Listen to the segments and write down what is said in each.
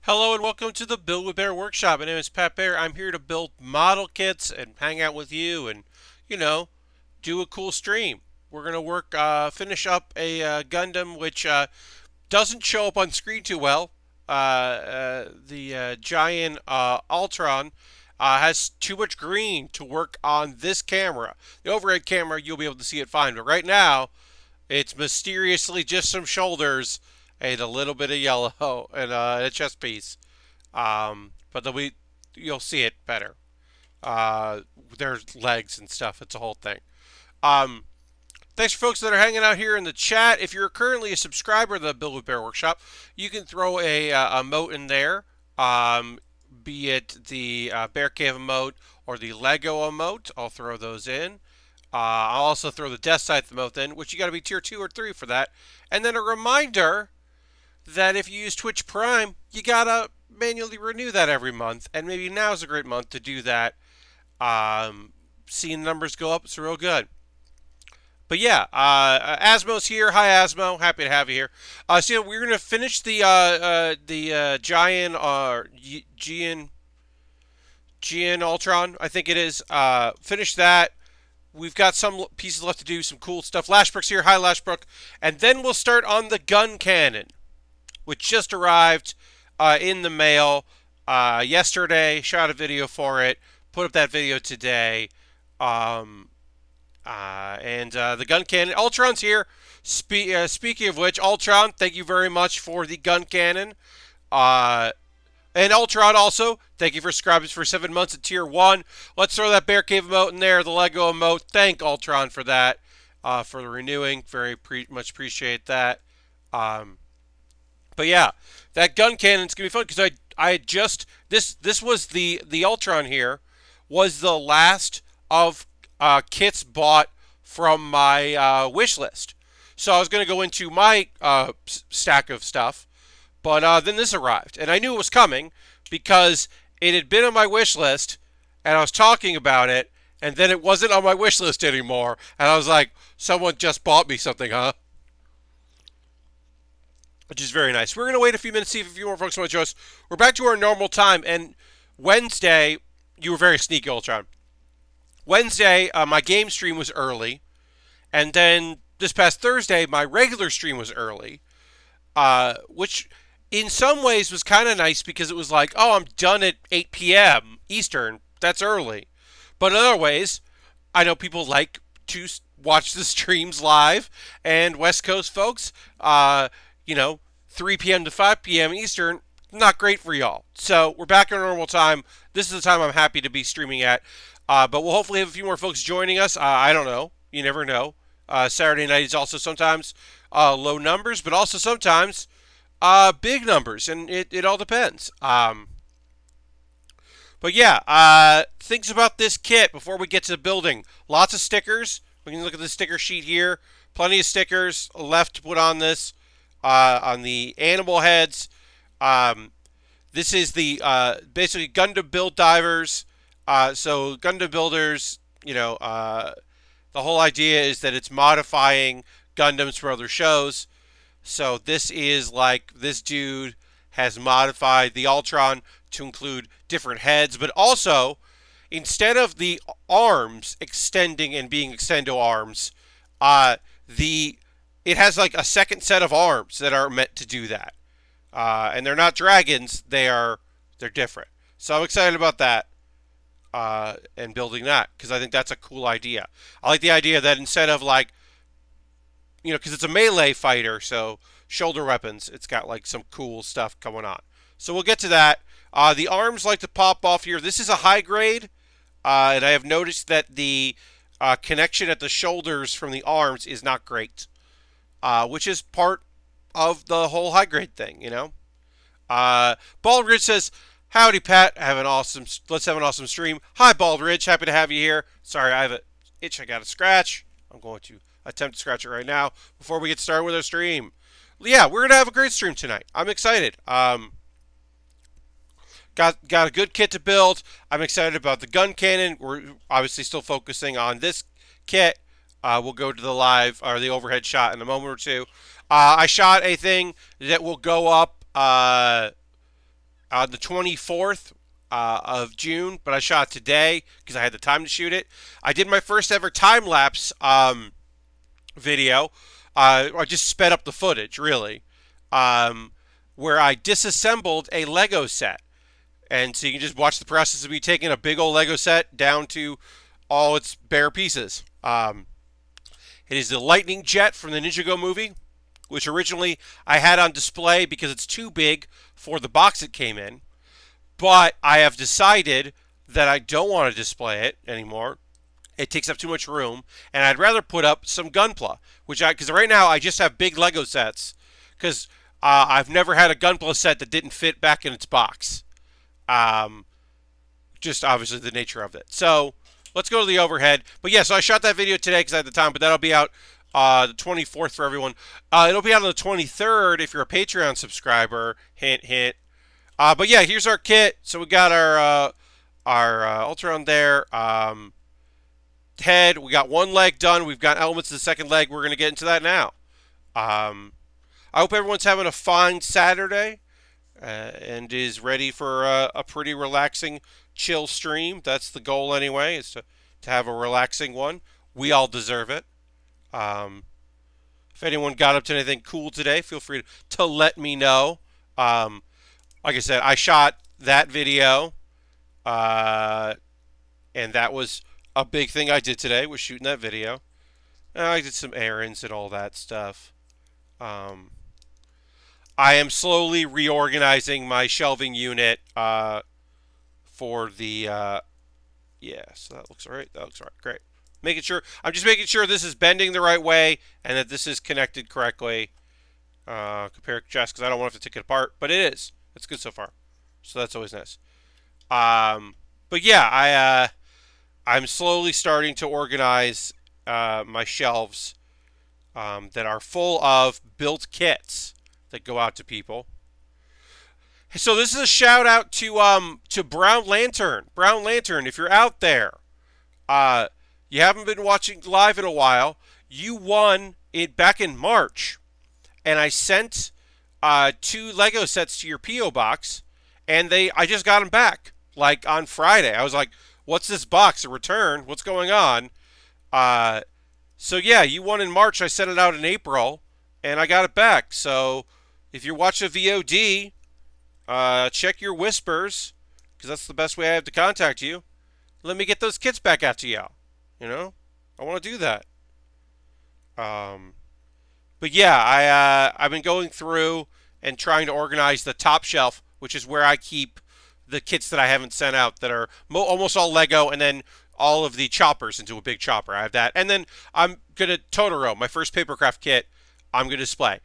Hello and welcome to the Build with Bear workshop. My name is Pat Bear. I'm here to build model kits and hang out with you and, you know, do a cool stream. We're going to finish up a Gundam which doesn't show up on screen too well. The Jiyan Altron has too much green to work on this camera. The overhead camera, you'll be able to see it fine. But right now, it's mysteriously just some shoulders and a little bit of yellow and a chest piece. But you'll see it better. There's legs and stuff. It's a whole thing. Um, Thanks for folks that are hanging out here in the chat. If you're currently a subscriber to the Build with Bear Workshop, you can throw a emote in there, be it the Bear Cave emote or the Lego emote. I'll throw those in. I'll also throw the Death Scythe emote in, which you got to be tier 2 or 3 for that. And then a reminder that if you use Twitch Prime, you got to manually renew that every month. And maybe now's a great month to do that. Seeing numbers go up, it's real good. But yeah, Asmo's here. Hi, Asmo. Happy to have you here. So we're gonna finish the Giant Jiyan Ultron, I think it is. Finish that. We've got some pieces left to do, some cool stuff. Lashbrook's here. Hi, Lashbrook. And then we'll start on the gun cannon, which just arrived in the mail yesterday. Shot a video for it. Put up that video today. The gun cannon. Ultron's here. Speaking of which, Ultron, thank you very much for the gun cannon. And Altron also, thank you for subscribing for 7 months at tier 1. Let's throw that Bear Cave emote in there, the Lego emote. Thank Altron for that, for the renewing. Much appreciate that. But yeah, that gun cannon's going to be fun because I just, this was the Altron here, was the last of kits bought from my wish list. So I was going to go into my stack of stuff. But then this arrived, and I knew it was coming because it had been on my wish list, and I was talking about it, and then it wasn't on my wish list anymore. And I was like, someone just bought me something, huh? Which is very nice. We're going to wait a few minutes, see if a few more folks want to join us. We're back to our normal time, and Wednesday, you were very sneaky, Ultron. Wednesday, my game stream was early, and then this past Thursday, my regular stream was early, which in some ways was kind of nice because it was like, oh, I'm done at 8 p.m. Eastern. That's early. But in other ways, I know people like to watch the streams live, and West Coast folks, 3 p.m. to 5 p.m. Eastern, not great for y'all. So we're back in normal time. This is the time I'm happy to be streaming at. But we'll hopefully have a few more folks joining us. I don't know. You never know. Saturday night is also sometimes low numbers, but also sometimes big numbers, and it all depends. But yeah, things about this kit before we get to the building. Lots of stickers. We can look at the sticker sheet here. Plenty of stickers left to put on this. On the animal heads. This is the basically Gundam build divers. So Gundam builders, the whole idea is that it's modifying Gundams for other shows. So this is like this dude has modified the Altron to include different heads, but also instead of the arms extending and being extendo arms, it has like a second set of arms that are meant to do that. And they're not dragons, they're different. So I'm excited about that. And building that because I think that's a cool idea. I like the idea that instead of because it's a melee fighter, so shoulder weapons, it's got like some cool stuff going on. So we'll get to that. The arms like to pop off here. This is a high grade, and I have noticed that the connection at the shoulders from the arms is not great, which is part of the whole high grade thing, Baldridge says, howdy, Pat. Let's have an awesome stream. Hi, Baldridge. Happy to have you here. Sorry, I have an itch I got to scratch. I'm going to attempt to scratch it right now before we get started with our stream. Yeah, we're going to have a great stream tonight. I'm excited. Got a good kit to build. I'm excited about the gun cannon. We're obviously still focusing on this kit. We'll go to the live or the overhead shot in a moment or two. I shot a thing that will go up on the 24th of June, but I shot it today because I had the time to shoot it. I did my first ever time lapse video. I just sped up the footage, really, um, where I disassembled a Lego set. And so you can just watch the process of me taking a big old Lego set down to all its bare pieces. It is the Lightning Jet from the Ninjago movie, which originally I had on display because it's too big for the box it came in. But I have decided that I don't want to display it anymore. It takes up too much room, and I'd rather put up some Gunpla, because right now I just have big Lego sets, because I've never had a Gunpla set that didn't fit back in its box. Um, just obviously the nature of it. So let's go to the overhead. But yeah, so I shot that video today because I had the time, but that'll be out the 24th for everyone. It'll be out on the 23rd if you're a Patreon subscriber. Hint, hint. But yeah, here's our kit. So we got our Altron there. Head. We got one leg done. We've got elements of the second leg. We're going to get into that now. I hope everyone's having a fine Saturday and is ready for a pretty relaxing, chill stream. That's the goal anyway, is to have a relaxing one. We all deserve it. If anyone got up to anything cool today, feel free to let me know. Like I said, I shot that video, and that was a big thing I did today, was shooting that video. I did some errands and all that stuff. I am slowly reorganizing my shelving unit for the, yeah, so that looks all right. That looks all right. Great. I'm just making sure this is bending the right way and that this is connected correctly. Compare just because I don't want to have to take it apart, but it is. It's good so far. So that's always nice. But yeah, I'm slowly starting to organize my shelves that are full of built kits that go out to people. So this is a shout out to Brown Lantern. Brown Lantern, if you're out there, you haven't been watching live in a while. You won it back in March, and I sent 2 Lego sets to your PO box, and I just got them back like on Friday. I was like, "What's this box? A return? What's going on?" So yeah, you won in March. I sent it out in April, and I got it back. So if you're watching VOD, check your whispers, because that's the best way I have to contact you. Let me get those kits back out to y'all. You know, I want to do that. But yeah, I've been going through and trying to organize the top shelf, which is where I keep the kits that I haven't sent out that are almost all Lego, and then all of the choppers into a big chopper. I have that. And then I'm going to Totoro, my first papercraft kit, I'm going to display.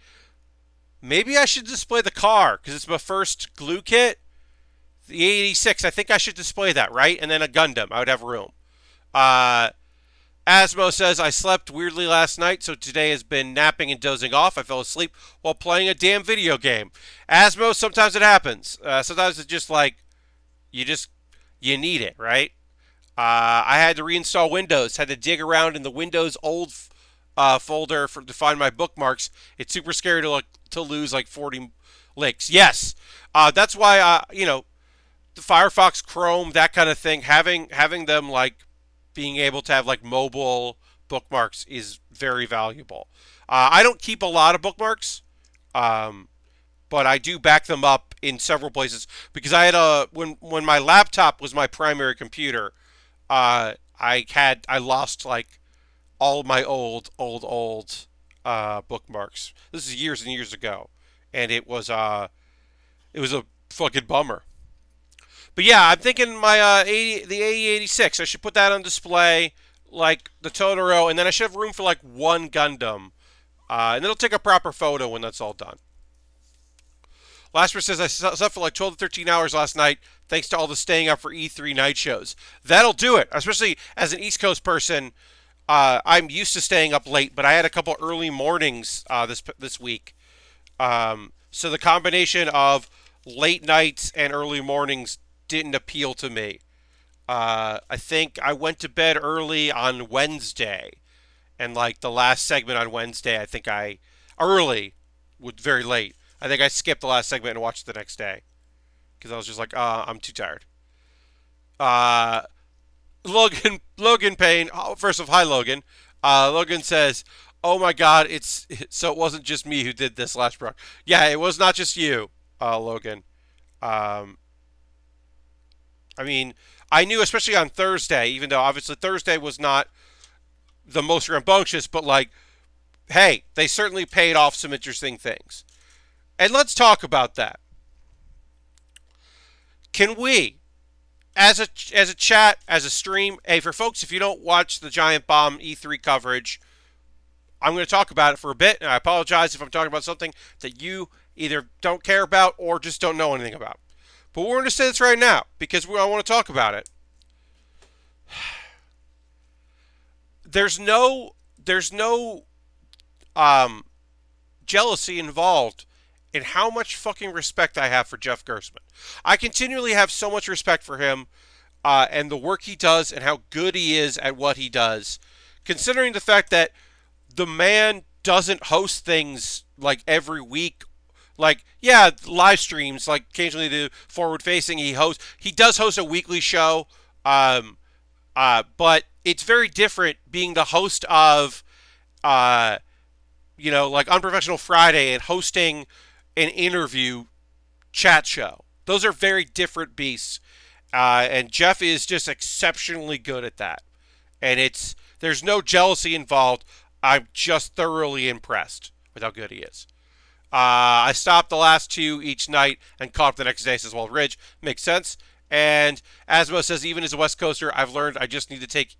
Maybe I should display the car because it's my first glue kit. The A86, I think I should display that, right? And then a Gundam. I would have room. Asmo says, I slept weirdly last night, so today has been napping and dozing off. I fell asleep while playing a damn video game. Asmo, sometimes it happens. Sometimes it's just like, you need it, right? I had to reinstall Windows. Had to dig around in the Windows old folder to find my bookmarks. It's super scary to lose like 40 links. Yes, that's why the Firefox, Chrome, that kind of thing, having them like being able to have like mobile bookmarks is very valuable. I don't keep a lot of bookmarks, but I do back them up in several places because I had when my laptop was my primary computer. I lost like all my old bookmarks. This is years and years ago, and it was a fucking bummer. But yeah, I'm thinking my the AE86. I should put that on display, like the Totoro, and then I should have room for like one Gundam, and then I'll take a proper photo when that's all done. Lasper says, I slept for like 12 to 13 hours last night thanks to all the staying up for E3 night shows. That'll do it. Especially as an East Coast person, I'm used to staying up late, but I had a couple early mornings this week. So the combination of late nights and early mornings didn't appeal to me. I think I went to bed early on Wednesday. And like the last segment on Wednesday, I think very late. I think I skipped the last segment and watched it the next day. because I was just like, I'm too tired. Uh, Logan Payne. First of all, hi Logan. Logan says, "Oh my God, it's so it wasn't just me who did this last Brock. Yeah, it was not just you, Logan. Um, I mean, I knew especially on Thursday, even though obviously Thursday was not the most rambunctious, but like, hey, they certainly paid off some interesting things. And let's talk about that. Can we, as a chat, as a stream, hey, for folks, if you don't watch the Giant Bomb E3 coverage, I'm going to talk about it for a bit, and I apologize if I'm talking about something that you either don't care about or just don't know anything about. But we're going to say this right now because I want to talk about it. There's no um, jealousy involved in how much fucking respect I have for Jeff Gerstmann. I continually have so much respect for him and the work he does and how good he is at what he does, considering the fact that the man doesn't host things like every week. Like, yeah, live streams, like occasionally the forward facing, he does host a weekly show, but it's very different being the host of uh, like Unprofessional Friday and hosting an interview chat show. Those are very different beasts. And Jeff is just exceptionally good at that. And there's no jealousy involved. I'm just thoroughly impressed with how good he is. I stopped the last two each night and caught up the next day, says Walt Ridge. Makes sense. And Asmo says, even as a West Coaster, I've learned I just need to take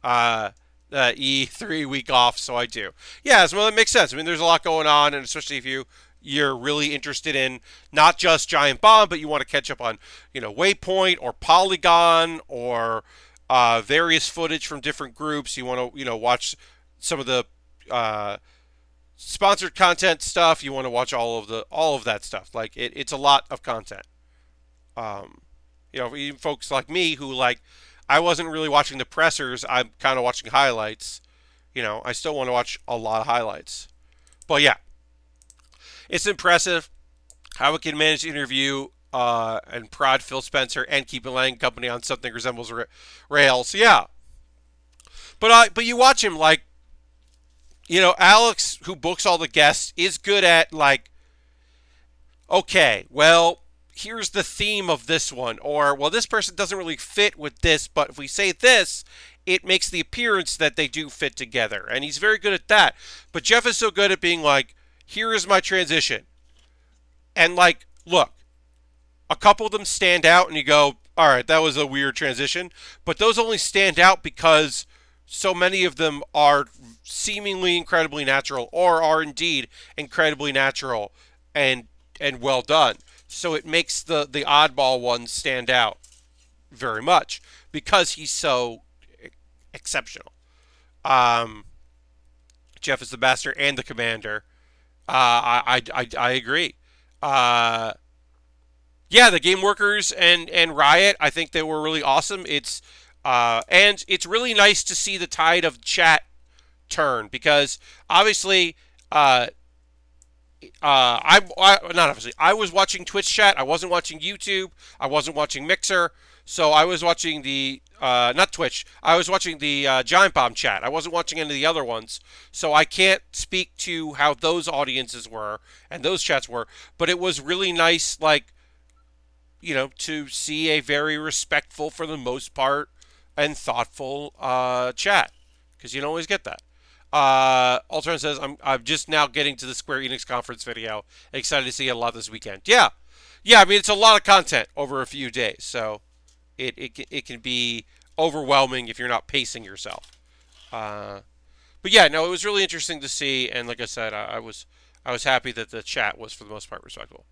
E3 week off, so I do. Yeah, well, that makes sense. I mean, there's a lot going on, and especially if you're really interested in not just Giant Bomb, but you want to catch up on, Waypoint or Polygon or various footage from different groups. You want to, watch some of the sponsored content stuff. You want to watch all of that stuff. Like it's a lot of content. Even folks like me who I wasn't really watching the pressers. I'm kind of watching highlights. I still want to watch a lot of highlights. But yeah, it's impressive how it can manage to interview and prod Phil Spencer and keep a Lang company on something resembles rails. Yeah, but you watch him Alex, who books all the guests, is good at okay, well, here's the theme of this one, or well, this person doesn't really fit with this, but if we say this, it makes the appearance that they do fit together, and he's very good at that. But Jeff is so good at being here is my transition, and look, a couple of them stand out, and you go, all right, that was a weird transition, but those only stand out because so many of them are seemingly incredibly natural, or are indeed incredibly natural and well done. So it makes the oddball ones stand out very much because he's so exceptional. Jeff is the master and the commander. I agree. Yeah, the game workers and Riot, I think they were really awesome. And it's really nice to see the tide of chat turn because obviously, I was watching Twitch chat. I wasn't watching YouTube. I wasn't watching Mixer. So I was watching not Twitch. I was watching the Giant Bomb chat. I wasn't watching any of the other ones. So I can't speak to how those audiences were and those chats were. But it was really nice, to see a very respectful, for the most part, and thoughtful chat. Because you don't always get that. Altron says, I'm just now getting to the Square Enix conference video. Excited to see a lot this weekend. Yeah. I mean, it's a lot of content over a few days, so it can be overwhelming if you're not pacing yourself. But yeah, no, it was really interesting to see, and like I said, I was happy that the chat was for the most part respectful.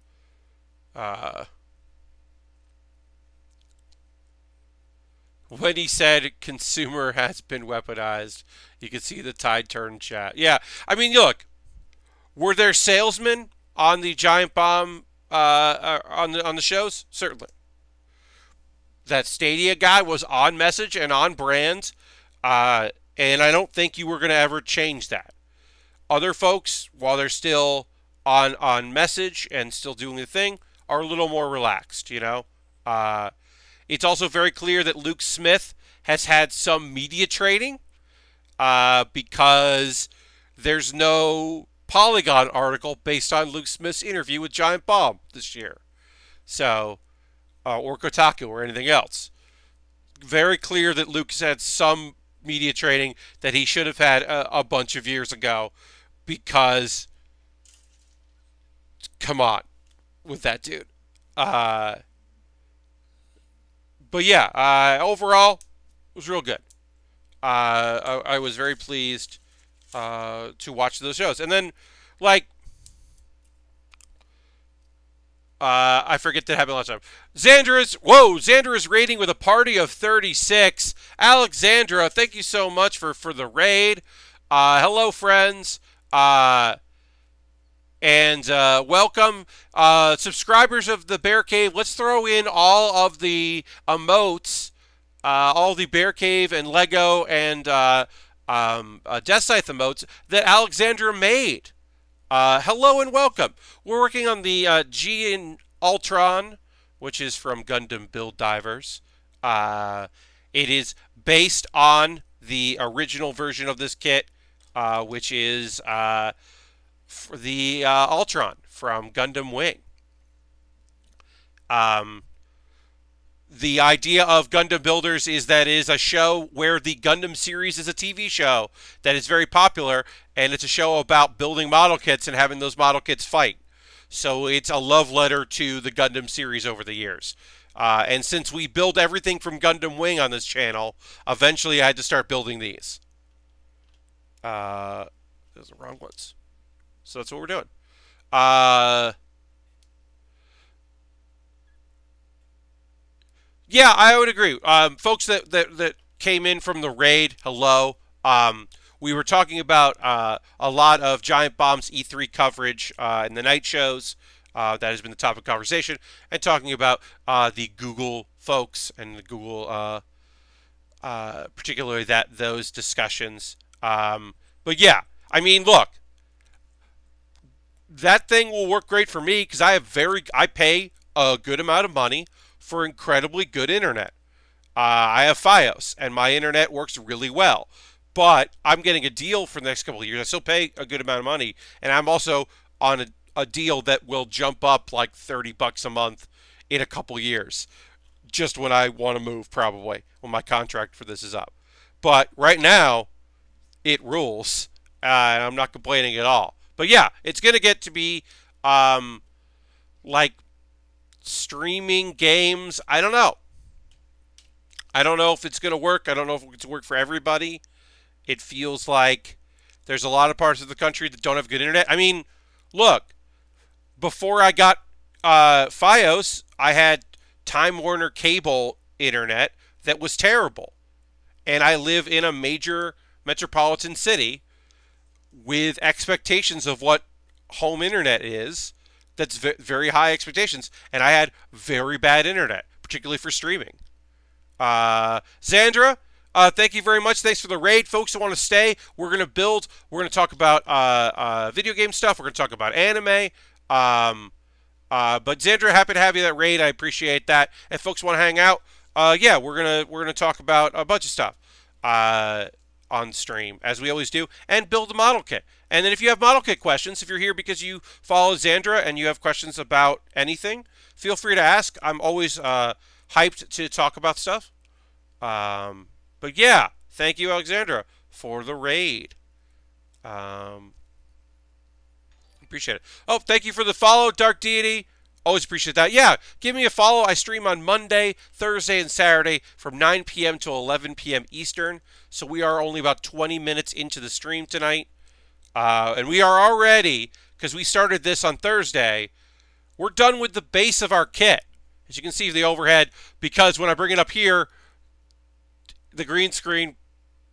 When he said consumer has been weaponized, you could see the tide turn chat. Yeah, I mean, look, were there salesmen on the Giant Bomb on the shows? Certainly. That Stadia guy was on message and on brand, and I don't think you were going to ever change that. Other folks, while they're still on message and still doing the thing, are a little more relaxed, you know? It's also very clear that Luke Smith has had some media training because there's no Polygon article based on Luke Smith's interview with Giant Bomb this year. So, or Kotaku or anything else. Very clear that Luke has had some media training that he should have had a bunch of years ago because, come on with that dude. But yeah, overall, it was real good. I was very pleased to watch those shows. And then, like, I forget that happened last time. Xandra's rating with a party of 36. Alexandra, thank you so much for the raid. Hello, friends. And welcome. Subscribers of the Bear Cave, let's throw in all of the emotes, all the Bear Cave and Lego and Death Scythe emotes that Alexandra made. Hello and welcome. We're working on the Jiyan Altron, which is from Gundam Build Divers. It is based on the original version of this kit, which is for the Altron from Gundam Wing. The idea of Gundam Builders is that it is a show where the Gundam series is a TV show that is very popular, and it's a show about building model kits and having those model kits fight. So it's a love letter to the Gundam series over the years. And since we build everything from Gundam Wing on this channel, eventually I had to start building these. Those are the wrong ones. So that's what we're doing. Yeah, I would agree. Folks that came in from the raid, hello. We were talking about a lot of Giant Bomb's E3 coverage in the night shows. That has been the topic of conversation. And talking about the Google folks and the Google, particularly those discussions. But yeah, I mean, look. That thing will work great for me because I pay a good amount of money for incredibly good internet. I have Fios, and my internet works really well. But I'm getting a deal for the next couple of years. I still pay a good amount of money, and I'm also on a deal that will jump up like $30 a month in a couple of years, just when I want to move, probably, when my contract for this is up. But right now, it rules, and I'm not complaining at all. But yeah, it's going to get to be like streaming games. I don't know. I don't know if it's going to work. I don't know if it's going to work for everybody. It feels like there's a lot of parts of the country that don't have good internet. I mean, look, before I got Fios, I had Time Warner cable internet that was terrible. And I live in a major metropolitan city with expectations of what home internet is. That's very high expectations. And I had very bad internet, particularly for streaming. Xandra, thank you very much. Thanks for the raid. Folks that want to stay, we're going to build. We're going to talk about video game stuff. We're going to talk about anime. But Xandra, happy to have you that raid. I appreciate that. If folks want to hang out, yeah, we're gonna talk about a bunch of stuff on stream, as we always do, and build a model kit. And then if you have model kit questions, if you're here because you follow Xandra and you have questions about anything, feel free to ask. I'm always hyped to talk about stuff. But yeah, thank you, Alexandra, for the raid. Appreciate it. Oh, thank you for the follow, Dark Deity. Always appreciate that. Yeah, give me a follow. I stream on Monday, Thursday, and Saturday from 9 p.m. to 11 p.m. Eastern. So we are only about 20 minutes into the stream tonight. And we are already, because we started this on Thursday, we're done with the base of our kit. As you can see, the overhead, because when I bring it up here, the green screen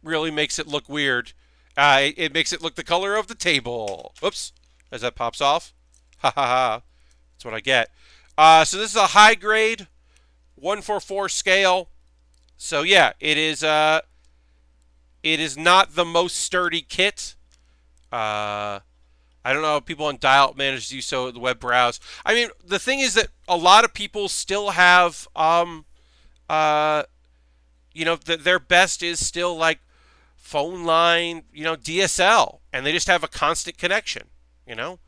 really makes it look weird. It makes it look the color of the table. Oops, as that pops off. Ha ha ha. That's what I get. So this is a high grade 144 scale. So yeah, it is not the most sturdy kit. I don't know how people on dial-up manage to do so at the web browse. I mean, the thing is that a lot of people still have, uh, their best is still like phone line, DSL, and they just have a constant connection, you know,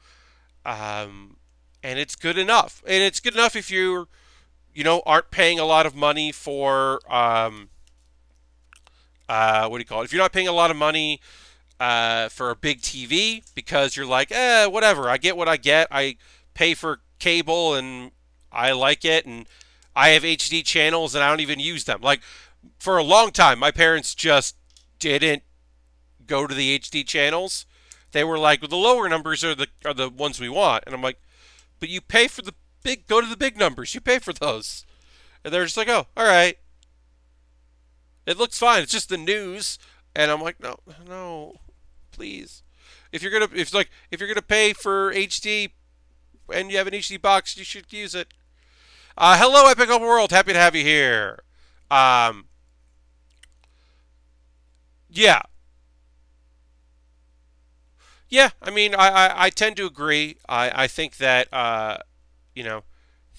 um, and it's good enough. And it's good enough if aren't paying a lot of money for, what do you call it? If you're not paying a lot of money for a big TV because you're like, whatever, I get what I get. I pay for cable and I like it, and I have HD channels and I don't even use them. Like, for a long time, my parents just didn't go to the HD channels. They were like, well, the lower numbers are the ones we want, and I'm like, but you pay for the big. Go to the big numbers. You pay for those, and they're just like, oh, all right, it looks fine. It's just the news, and I'm like, no, no, please. If you're gonna pay for HD and you have an HD box, you should use it. Hello, Epic Open World. Happy to have you here. Um, yeah, yeah. I mean, I tend to agree. I think that you know,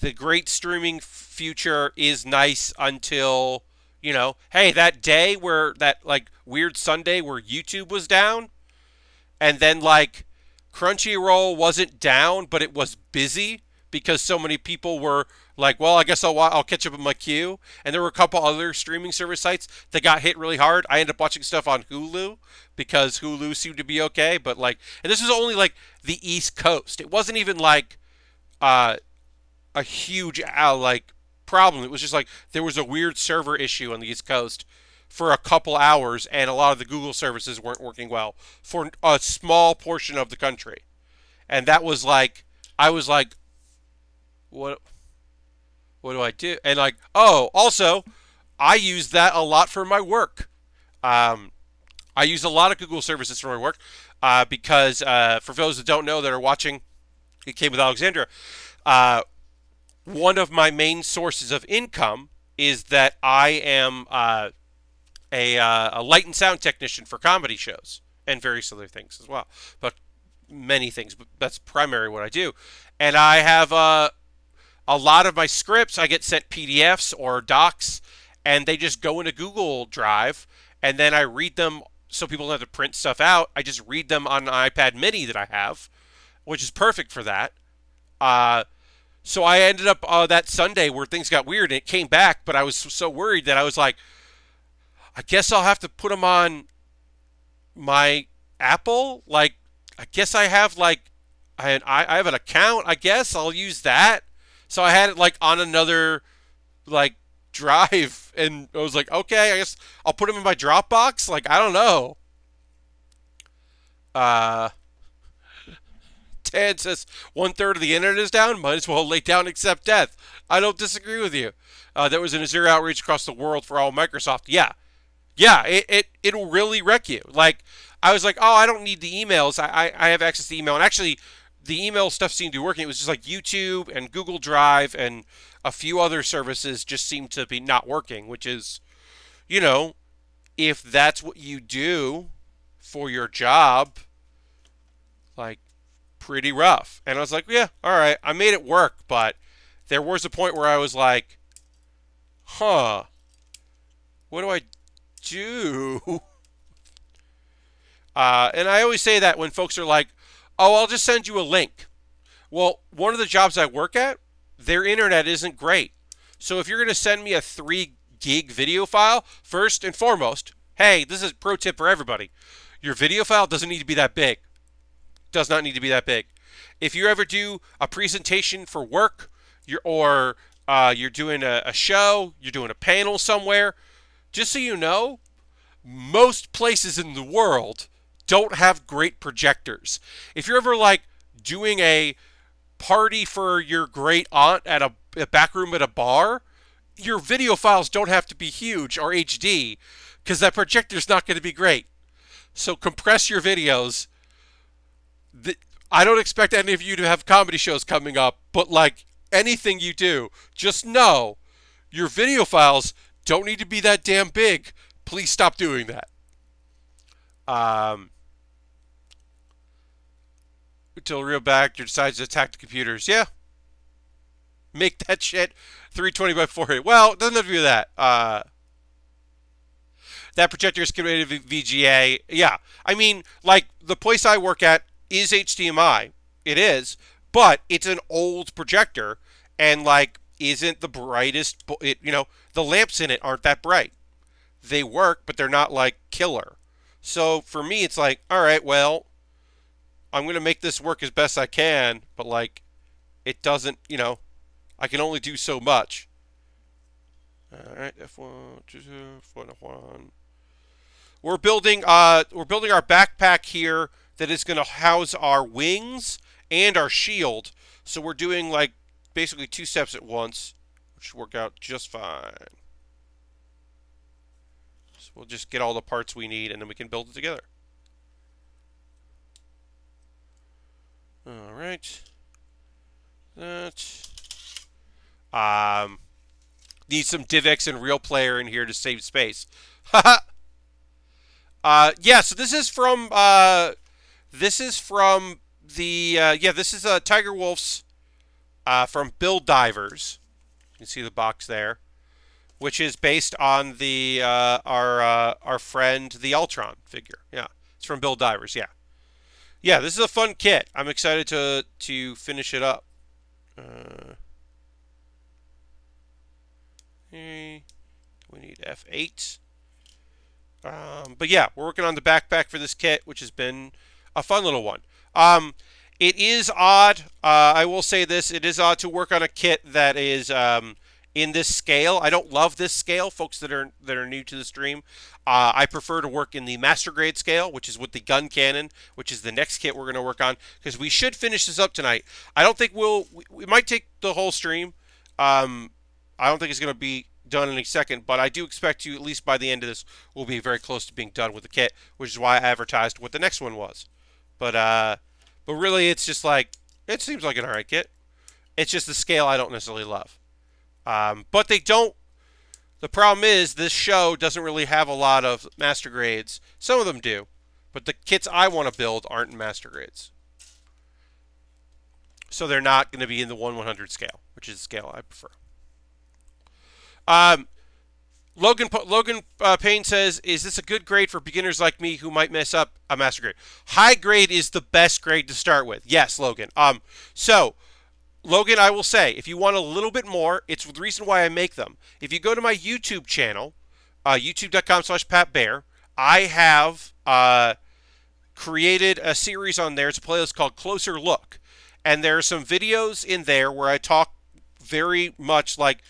the great streaming future is nice until hey, that day where that like weird Sunday where YouTube was down, and then like Crunchyroll wasn't down, but it was busy because so many people were like, well, I guess I'll catch up with my queue. And there were a couple other streaming service sites that got hit really hard. I ended up watching stuff on Hulu because Hulu seemed to be okay, but like, and this was only like the East Coast. It wasn't even like uh, a huge like problem. It was just like there was a weird server issue on the East Coast for a couple hours, and a lot of the Google services weren't working well for a small portion of the country. And that was like, I was like, what? What do I do? And like, oh, also, I use that a lot for my work. Um, I use a lot of Google services for my work because for those that don't know that are watching, it came with Alexandra. Uh, One of my main sources of income is that I am a light and sound technician for comedy shows and various other things as well. But many things, but that's primarily what I do. And I have a lot of my scripts, I get sent PDFs or docs, and they just go into Google Drive, and then I read them so people don't have to print stuff out. I just read them on an iPad mini that I have, which is perfect for that. Uh, so I ended up that Sunday where things got weird and it came back, but I was so worried that I was like, I guess I'll have to put them on my Apple. Like, I guess I have like, I have an account. I guess I'll use that. So I had it like on another like drive, and I was like, okay, I guess I'll put them in my Dropbox. Like, I don't know. Uh, Tad says 1/3 of the internet is down. Might as well lay down and accept death. I don't disagree with you. There was an Azure outreach across the world for all Microsoft. Yeah, yeah, it'll really wreck you. Like, I was like, oh, I don't need the emails. I have access to email, and actually, the email stuff seemed to be working. It was just like YouTube and Google Drive and a few other services just seemed to be not working, which is, you know, if that's what you do for your job, like, pretty rough. And I was like, yeah, all right, I made it work, but there was a point where I was like, huh, what do I do? And I always say that when folks are like, oh, I'll just send you a link. Well, one of the jobs I work at, their internet isn't great. So if you're going to send me a 3 gig video file, first and foremost, hey, this is a pro tip for everybody. Your video file doesn't need to be that big. Does not need to be that big. If you ever do a presentation for work, you're doing a show, you're doing a panel somewhere, just so you know, most places in the world don't have great projectors. If you're ever like doing a party for your great aunt at a back room at a bar, your video files don't have to be huge or HD because that projector's not going to be great. So compress your videos. I don't expect any of you to have comedy shows coming up, but like anything you do, just know your video files don't need to be that damn big. Please stop doing that. Um, Until a real actor decides to attack the computers. Yeah, make that shit 320 by 480. Well, it doesn't have to be that. That projector is connected to VGA. Yeah, I mean, like the place I work at is HDMI. It is, but it's an old projector, and like isn't the brightest. The lamps in it aren't that bright. They work, but they're not like killer. So for me, it's like, all right, well, I'm gonna make this work as best I can, but like, it doesn't. I can only do so much. All right, F1, F1. We're building our backpack here that is going to house our wings and our shield. So we're doing like basically 2 steps at once, which should work out just fine. So we'll just get all the parts we need and then we can build it together. All right. That. Need some DivX and Real Player in here to save space. Haha. Yeah, so this is from this is Tiger Wolf's from Build Divers. You can see the box there, which is based on the our friend the Altron figure. Yeah, it's from Build Divers. Yeah, yeah. This is a fun kit. I'm excited to finish it up. Okay. We need F8. But yeah, we're working on the backpack for this kit, which has been a fun little one. It is odd. I will say this: it is odd to work on a kit that is in this scale. I don't love this scale, folks that are new to the stream. I prefer to work in the master grade scale, which is with the gun cannon, which is the next kit we're going to work on, because we should finish this up tonight. I don't think we might take the whole stream. I don't think it's going to be done in a second, but I do expect to, at least by the end of this, we'll be very close to being done with the kit, which is why I advertised what the next one was. But really, it's just like, it seems like an alright kit. It's just the scale I don't necessarily love. But they don't, the problem is, this show doesn't really have a lot of master grades. Some of them do, but the kits I want to build aren't in master grades. So they're not going to be in the 1/100 scale, which is the scale I prefer. Logan Payne says, is this a good grade for beginners like me who might mess up a master grade? High grade is the best grade to start with. Yes, Logan. So, Logan, I will say, if you want a little bit more, it's the reason why I make them. If you go to my YouTube channel, youtube.com/PatBaer, I have created a series on there. It's a playlist called Closer Look. And there are some videos in there where I talk very much like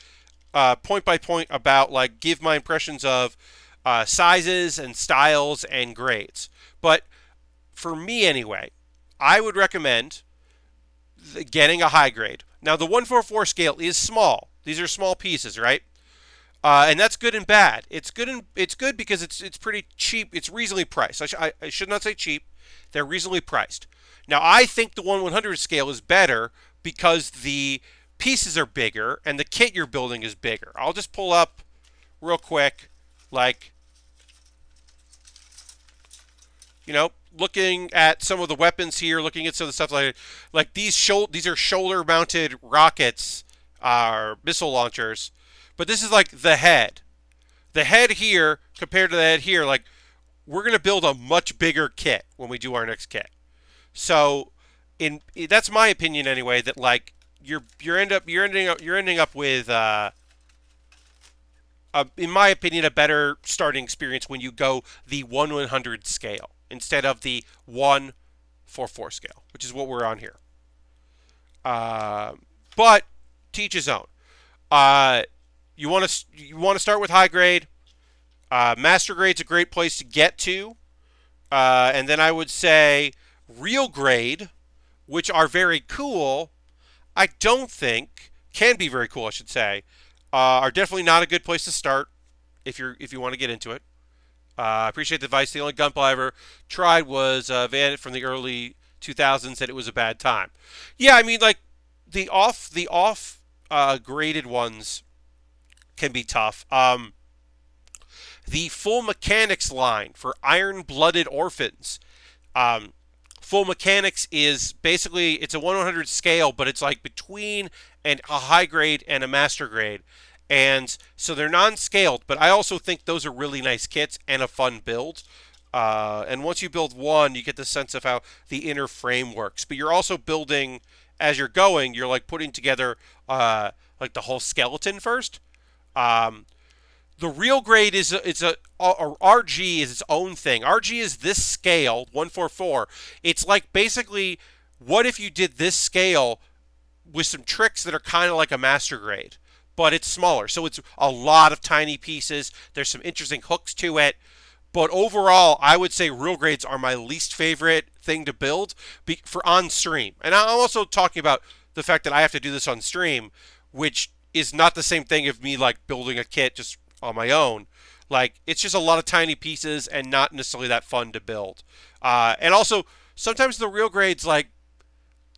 point by point about, like, give my impressions of sizes and styles and grades. But for me anyway, I would recommend getting a high grade. Now the 1/4/4 scale is small. These are small pieces, right? And that's good and bad. It's good because it's pretty cheap. It's reasonably priced. I should not say cheap. They're reasonably priced. Now I think the 1/100 scale is better because the pieces are bigger and the kit you're building is bigger. I'll just pull up real quick, like, looking at some of the weapons here, looking at some of the stuff like these are shoulder-mounted rockets, missile launchers, but this is like the head. The head here compared to the head here, like, we're gonna build a much bigger kit when we do our next kit. So, that's my opinion anyway. That, like, you're ending up with, in my opinion, a better starting experience when you go the 1/100 scale instead of the 1/4/4 scale, which is what we're on here. But teach his own. You want to start with high grade. Master grade's a great place to get to, and then I would say real grade, which are very cool. I don't think can be very cool, I should say, are definitely not a good place to start if you want to get into it. I appreciate the advice. The only gunpla I ever tried was Van from the early 2000s, and it was a bad time. Yeah, I mean, like, the off graded ones can be tough. The full mechanics line for Iron-Blooded Orphans. Full Mechanics is basically it's a 100 scale, but it's like between a high grade and a master grade. And so they're non-scaled, but I also think those are really nice kits and a fun build. And once you build one, you get the sense of how the inner frame works. But you're also building as you're going. You're like putting together like the whole skeleton first. Um, the real grade is RG is its own thing. RG is this scale 144. It's like basically what if you did this scale with some tricks that are kind of like a master grade, but it's smaller. So it's a lot of tiny pieces. There's some interesting hooks to it. But overall, I would say real grades are my least favorite thing to build for on stream. And I'm also talking about the fact that I have to do this on stream, which is not the same thing of me like building a kit just on my own. Like it's just a lot of tiny pieces and not necessarily that fun to build. And also sometimes the real grades like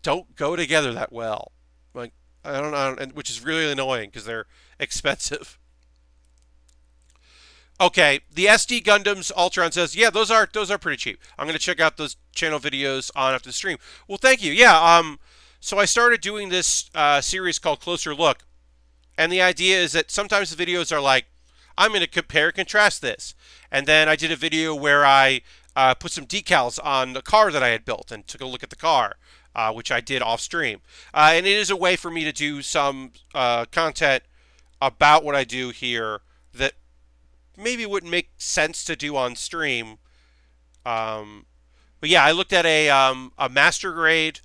don't go together that well. Like I don't know, which is really annoying because they're expensive. Okay, the SD Gundams, Altron says, yeah, those are pretty cheap. I'm gonna check out those channel videos on after the stream. Well, thank you. Yeah, so I started doing this series called Closer Look, and the idea is that sometimes the videos are like, I'm gonna compare and contrast this, and then I did a video where I put some decals on the car that I had built and took a look at the car, which I did off stream, and it is a way for me to do some content about what I do here that maybe wouldn't make sense to do on stream. But yeah, I looked at a master grade,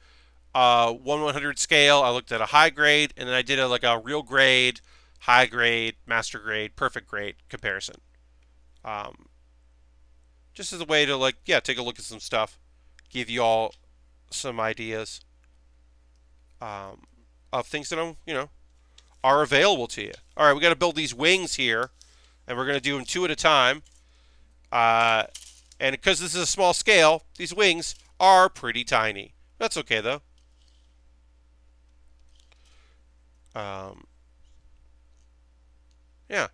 1/100 scale. I looked at a high grade, and then I did like a real grade, high grade, master grade, perfect grade comparison. Um, just as a way to like, yeah, take a look at some stuff, give you all some ideas of things that are available to you. All right, we got to build these wings here, and we're going to do them two at a time. And because this is a small scale, these wings are pretty tiny. That's okay, though. Yeah.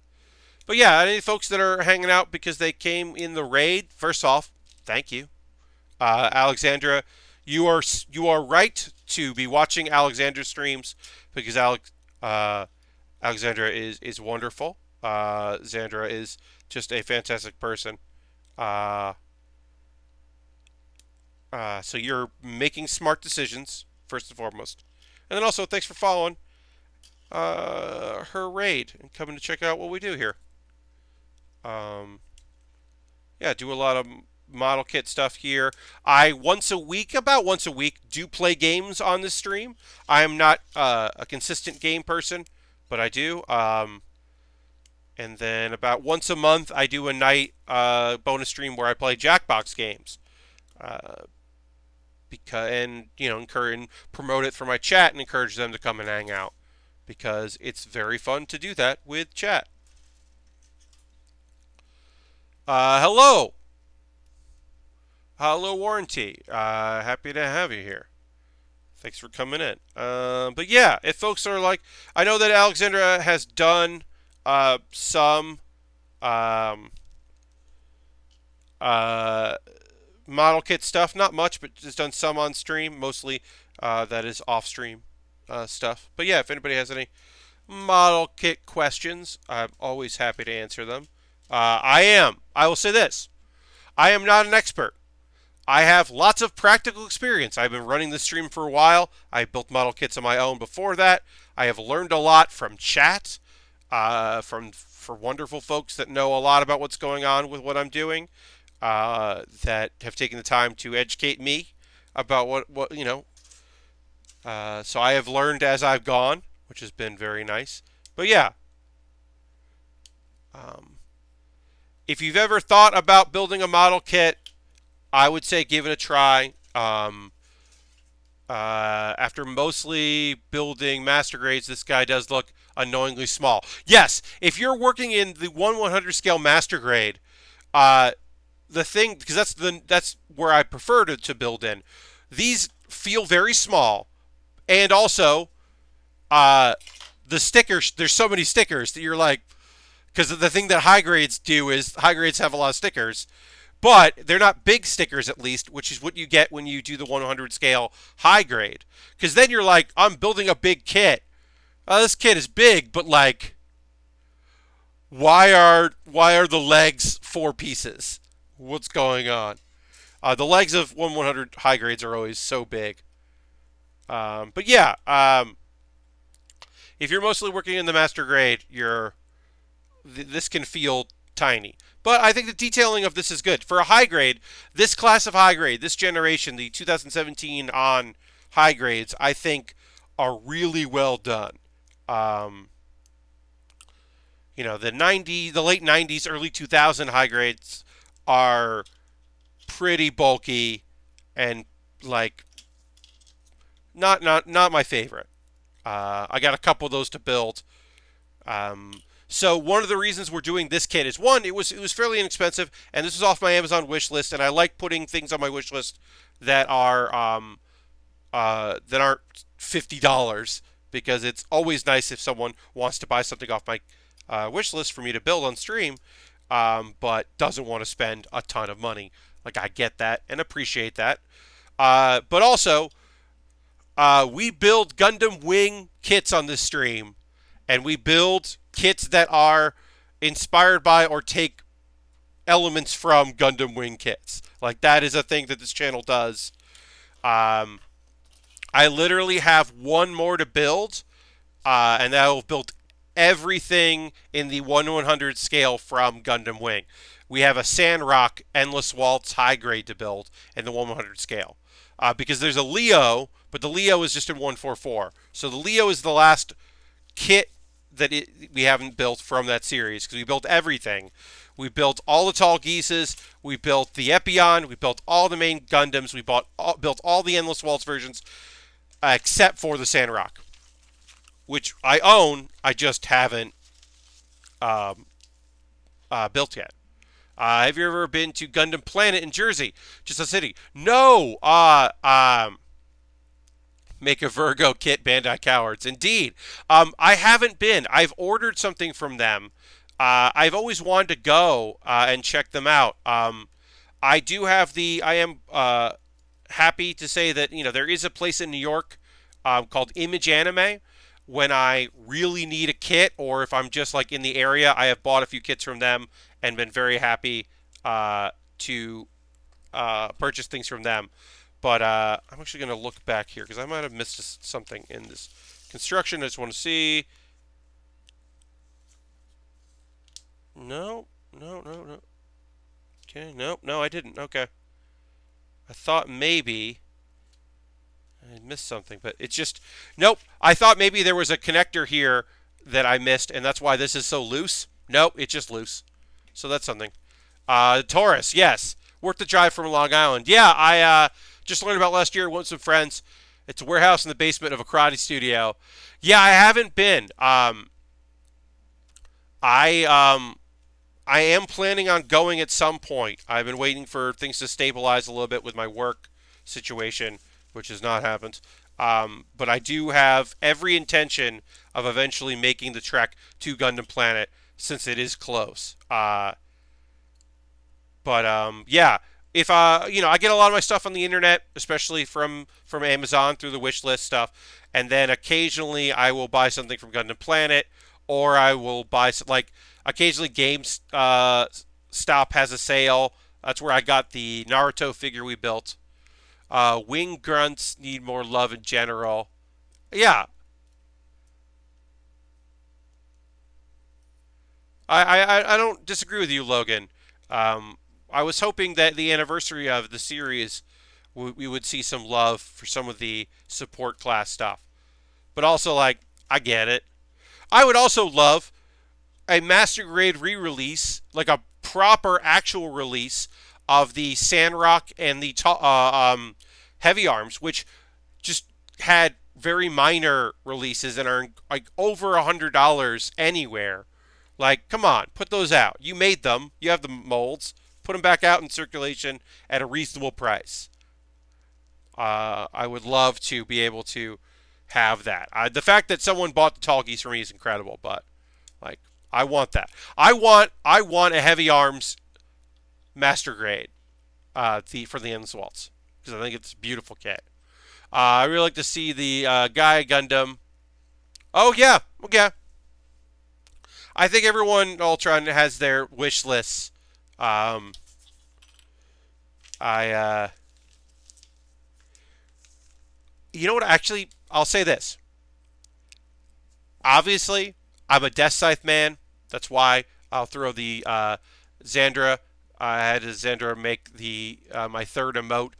But yeah, any folks that are hanging out because they came in the raid, first off, thank you. Alexandra, you are right to be watching Alexandra's streams because Alexandra is wonderful. Xandra is just a fantastic person. So you're making smart decisions, first and foremost. And then also, thanks for following her raid and coming to check out what we do here. Yeah, do a lot of model kit stuff here. I about once a week, do play games on this stream. I am not a consistent game person, but I do. And then about once a month, I do a night bonus stream where I play Jackbox games. Encourage and promote it for my chat and encourage them to come and hang out because it's very fun to do that with chat. Hello, Warranty. Happy to have you here. Thanks for coming in. But yeah, if folks are like, I know that Alexandra has done some model kit stuff, not much, but just done some on stream. Mostly that is off stream stuff. But yeah, if anybody has any model kit questions, I'm always happy to answer them. I will say this. I am not an expert. I have lots of practical experience. I've been running this stream for a while. I built model kits on my own before that. I have learned a lot from chat, for wonderful folks that know a lot about what's going on with what I'm doing, that have taken the time to educate me about what so I have learned as I've gone, which has been very nice. But yeah, if you've ever thought about building a model kit, I would say give it a try. After mostly building master grades, this guy does look annoyingly small. Yes, if you're working in the 1/100 scale master grade, the thing, because that's where I prefer to build in. These feel very small, and also the stickers. There's so many stickers that you're like, because the thing that high grades do is high grades have a lot of stickers, but they're not big stickers at least, which is what you get when you do the 100 scale high grade. Because then you're like, I'm building a big kit. This kit is big, but like, why are the legs 4 pieces? What's going on? The legs of 100 high grades are always so big. But yeah, if you're mostly working in the master grade, this can feel tiny. But I think the detailing of this is good. For a high grade, this class of high grade, this generation, the 2017 on high grades, I think are really well done. Um, the late 90s, early 2000 high grades are pretty bulky and like not my favorite. I got a couple of those to build. So one of the reasons we're doing this kit is one, it was fairly inexpensive, and this is off my Amazon wish list, and I like putting things on my wish list that aren't $50 because it's always nice if someone wants to buy something off my wish list for me to build on stream, but doesn't want to spend a ton of money. Like I get that and appreciate that, but also we build Gundam Wing kits on this stream, and we build kits that are inspired by or take elements from Gundam Wing kits. Like that is a thing that this channel does. I literally have one more to build, and I will build everything in the 1/100 scale from Gundam Wing. We have a Sandrock Endless Waltz high grade to build in the 1/100 scale. Because there's a Leo, but the Leo is just in 144. So the Leo is the last kit that we haven't built from that series because we built everything. We built all the Tall Geeses. We built the Epion. We built all the main Gundams. We built all the Endless Waltz versions except for the Sandrock, which I own. I just haven't built yet. Have you ever been to Gundam Planet in Jersey? Just a city? No. Make a Virgo kit, Bandai Cowards. Indeed. I haven't been. I've ordered something from them. I've always wanted to go and check them out. I do have I am happy to say that there is a place in New York called Image Anime. When I really need a kit, or if I'm just like in the area, I have bought a few kits from them and been very happy to purchase things from them. But I'm actually going to look back here because I might have missed something in this construction. I just want to see. No. Okay, no, I didn't. Okay. I thought maybe I missed something, but it's just, nope. I thought maybe there was a connector here that I missed, and that's why this is so loose. Nope, it's just loose. So that's something. Taurus, yes. Worth the drive from Long Island. Yeah, I just learned about last year. Went with some friends. It's a warehouse in the basement of a karate studio. Yeah, I haven't been. I am planning on going at some point. I've been waiting for things to stabilize a little bit with my work situation, which has not happened. But I do have every intention of eventually making the trek to Gundam Planet since it is close. Yeah, if I get a lot of my stuff on the internet, especially from Amazon through the wish list stuff, and then occasionally I will buy something from Gundam Planet, or I will buy occasionally GameStop has a sale. That's where I got the Naruto figure we built. Wing grunts need more love in general. Yeah. I don't disagree with you, Logan. I was hoping that the anniversary of the series, we would see some love for some of the support class stuff. But also, I get it. I would also love a Master Grade re-release, like a proper actual release of the Sandrock and the Heavy Arms, which just had very minor releases and are like over $100 anywhere. Like, come on, put those out. You made them. You have the molds. Put them back out in circulation at a reasonable price. I would love to be able to have that. The fact that someone bought the Tall Geese for me is incredible, but I want that. I want a Heavy Arms Master Grade. for the Insults because I think it's a beautiful kit. I really like to see the Gaia Gundam. Oh yeah, yeah. I think everyone Ultron has their wish lists. Um, I you know what? Actually, I'll say this. Obviously, I'm a Death Scythe man. That's why I'll throw the Xandra. I had Xandra make the my third emote,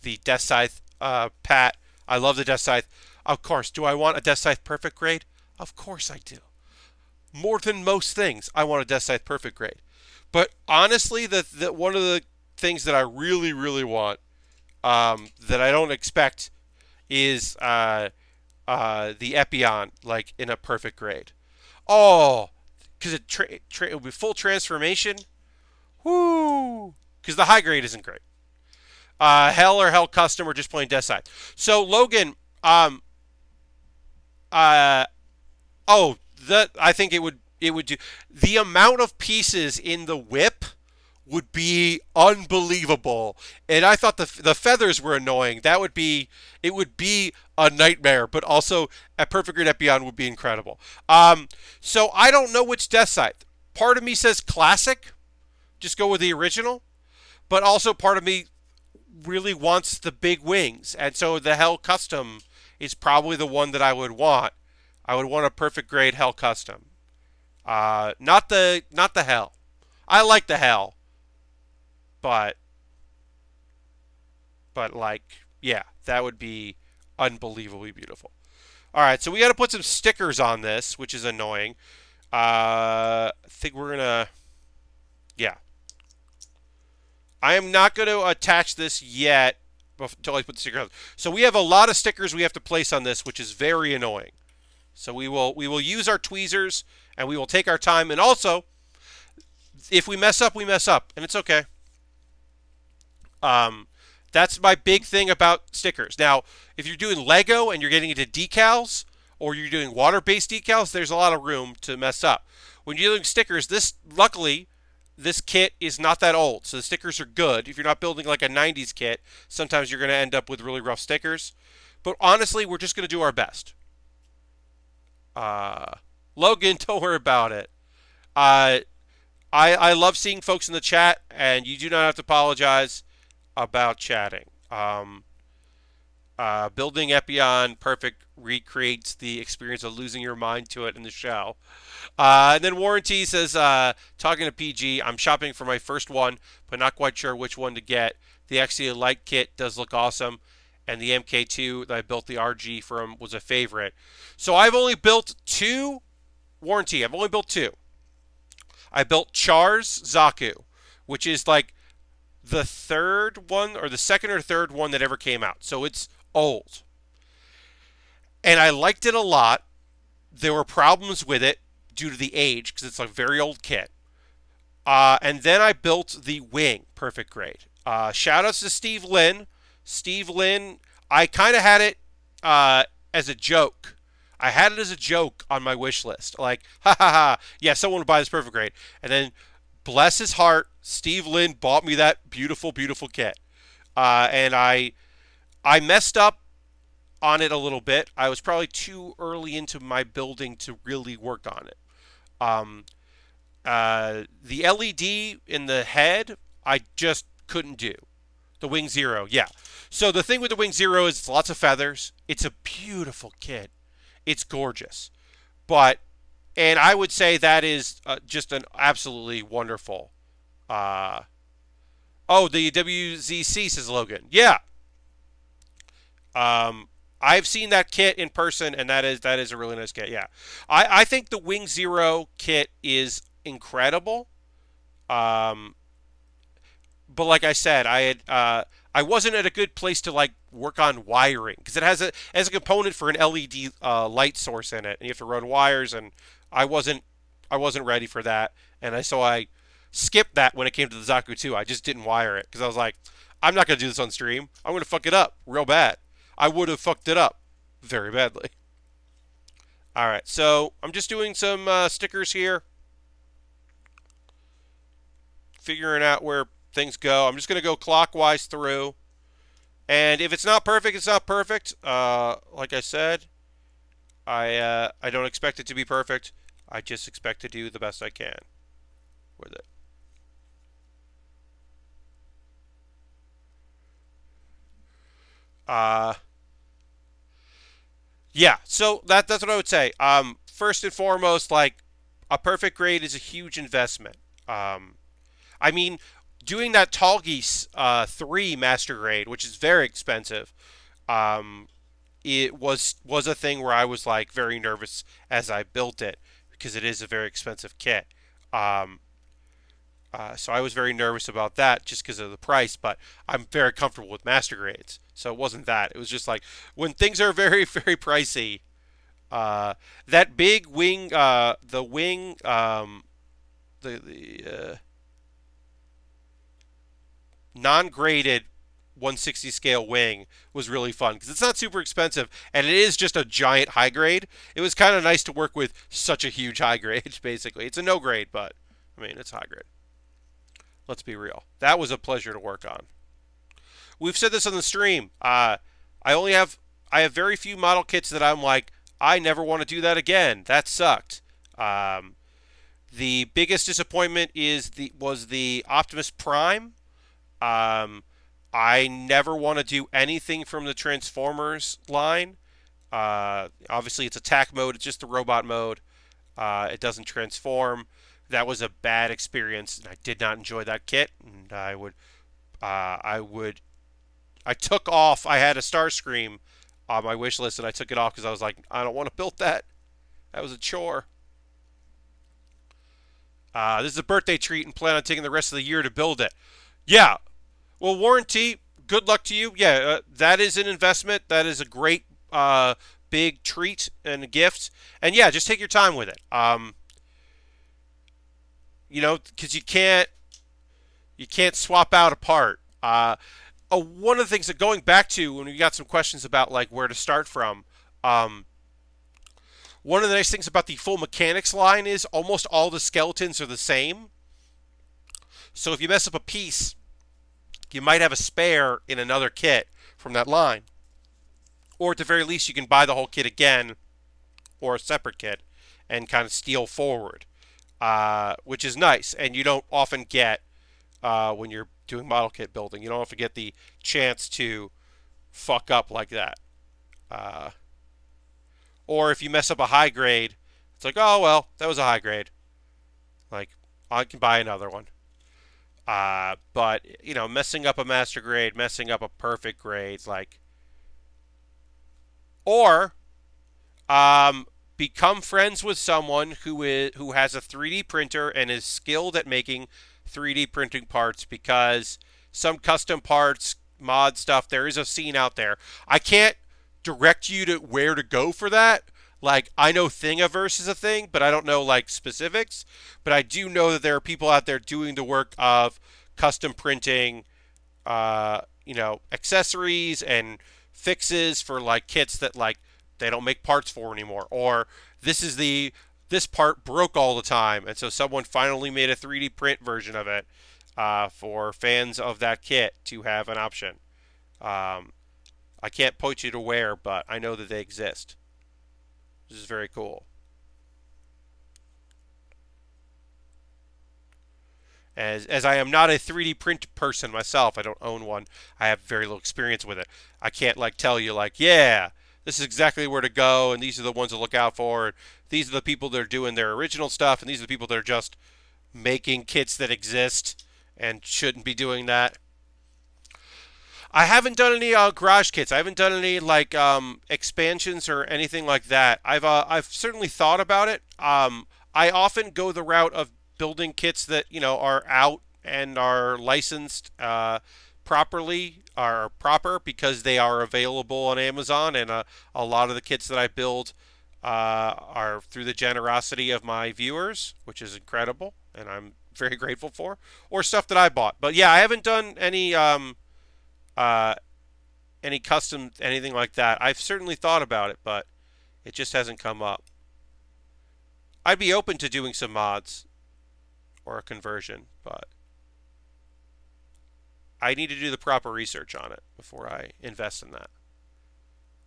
the Death Scythe Pat. I love the Death Scythe. Of course, do I want a Death Scythe perfect grade? Of course I do. More than most things, I want a Death Scythe perfect grade. But honestly, the one of the things that I really, really want that I don't expect is the Epion, like in a perfect grade. Oh, because it will be full transformation. Woo! Because the high grade isn't great. Hell or Hell Custom or just plain Death Side. So Logan, uh, oh, I think it would do the amount of pieces in the whip would be unbelievable. And I thought the feathers were annoying. It would be a nightmare, but also a perfect grade Epion would be incredible. So I don't know which Death Scythe. Part of me says classic, just go with the original, but also part of me really wants the big wings, and so the Hell Custom is probably the one that I would want. I would want a perfect grade Hell Custom. Not the Hell. I like the Hell. But like, yeah, that would be unbelievably beautiful. All right, so we got to put some stickers on this, which is annoying. I think we're gonna, yeah. I am not going to attach this yet until I put the stickers on. So we have a lot of stickers we have to place on this, which is very annoying. So we will use our tweezers and we will take our time. And also, if we mess up, we mess up, and it's okay. That's my big thing about stickers. Now, if you're doing Lego and you're getting into decals, or you're doing water-based decals, there's a lot of room to mess up. When you're doing stickers, luckily, this kit is not that old, so the stickers are good. If you're not building like a 90s kit, sometimes you're going to end up with really rough stickers. But honestly, we're just going to do our best. Logan, don't worry about it. I love seeing folks in the chat, and you do not have to apologize about chatting. Building Epion perfect recreates the experience of losing your mind to it in the show. And then Warranty says, talking to PG, I'm shopping for my first one, but not quite sure which one to get. The XC Light kit does look awesome, and the MK2 that I built the RG from was a favorite. So I've only built two. Warranty, I've only built two. I built Char's Zaku, which is like the third one, or the second or third one that ever came out. So it's old. And I liked it a lot. There were problems with it due to the age, because it's a very old kit. And then I built the Wing perfect grade. Shout outs to Steve Lynn. Steve Lynn, I kind of had it as a joke. I had it as a joke on my wish list. Like, ha ha ha, yeah, someone would buy this perfect grade. And then, bless his heart, Steve Lynn bought me that beautiful, beautiful kit. And I messed up on it a little bit. I was probably too early into my building to really work on it. The LED in the head, I just couldn't do. The Wing Zero, yeah. So the thing with the Wing Zero is it's lots of feathers. It's a beautiful kit. It's gorgeous. And I would say that is just an absolutely wonderful. The WZC, says Logan. Yeah. I've seen that kit in person, and that is a really nice kit. Yeah, I think the Wing Zero kit is incredible. But like I said, I wasn't at a good place to like work on wiring, because it has a component for an LED light source in it, and you have to run wires, and I wasn't ready for that, and so I skipped that when it came to the Zaku 2. I just didn't wire it because I was like, I'm not gonna do this on stream. I'm gonna fuck it up real bad. I would have fucked it up very badly. All right, so I'm just doing some stickers here, figuring out where things go. I'm just going to go clockwise through. And if it's not perfect, it's not perfect. Like I said, I don't expect it to be perfect. I just expect to do the best I can with it. Uh, yeah, so that's what I would say. First and foremost, like a perfect grade is a huge investment. Um, I mean, doing that Tall Geese 3 master grade, which is very expensive, um, it was a thing where I was like very nervous as I built it because it is a very expensive kit. Um, so I was very nervous about that just because of the price, but I'm very comfortable with master grades. So it wasn't that. It was just like when things are very, very pricey, that big wing, the wing, the non-graded 160 scale wing was really fun because it's not super expensive and it is just a giant high grade. It was kind of nice to work with such a huge high grade. Basically, it's a no grade, but I mean it's high grade. Let's be real. That was a pleasure to work on. We've said this on the stream. I only have I have very few model kits that I'm like I never want to do that again. That sucked. Um, the biggest disappointment was the Optimus Prime. Um, I never want to do anything from the Transformers line. Obviously, it's attack mode. It's just the robot mode. It doesn't transform. That was a bad experience, and I did not enjoy that kit. And I took off. I had a Starscream on my wish list, and I took it off because I was like, I don't want to build that. That was a chore. This is a birthday treat, and plan on taking the rest of the year to build it. Yeah. Well, warranty. Good luck to you. Yeah, that is an investment. That is a great big treat and a gift. And yeah, just take your time with it. Because you can't swap out a part. One of the things that going back to when we got some questions about like where to start from. Um, One of the nice things about the full mechanics line is almost all the skeletons are the same. So if you mess up a piece, you might have a spare in another kit from that line. Or at the very least, you can buy the whole kit again or a separate kit and kind of steal forward, which is nice. And you don't often get when you're doing model kit building. You don't often get the chance to fuck up like that. Uh, or if you mess up a high grade, it's like, oh well, that was a high grade. Like I can buy another one. But messing up a master grade, messing up a perfect grade, like, or become friends with someone who has a 3D printer and is skilled at making 3D printing parts because some custom parts, mod stuff, there is a scene out there. I can't direct you to where to go for that. Like I know Thingiverse is a thing, but I don't know like specifics. But I do know that there are people out there doing the work of custom printing, accessories and fixes for like kits that like they don't make parts for anymore, or this part broke all the time, and so someone finally made a 3D print version of it for fans of that kit to have an option. Um, I can't point you to where, but I know that they exist. This is very cool. As I am not a 3D print person myself, I don't own one. I have very little experience with it. I can't like tell you like, yeah, this is exactly where to go, and these are the ones to look out for. And these are the people that are doing their original stuff, and these are the people that are just making kits that exist and shouldn't be doing that. I haven't done any garage kits. I haven't done any like expansions or anything like that. I've certainly thought about it. I often go the route of building kits that are out and are licensed properly, are proper because they are available on Amazon, and a lot of the kits that I build are through the generosity of my viewers, which is incredible, and I'm very grateful for, or stuff that I bought. But yeah, I haven't done uh, any custom anything like that. I've certainly thought about it, but it just hasn't come up. I'd be open to doing some mods or a conversion, but I need to do the proper research on it before I invest in that.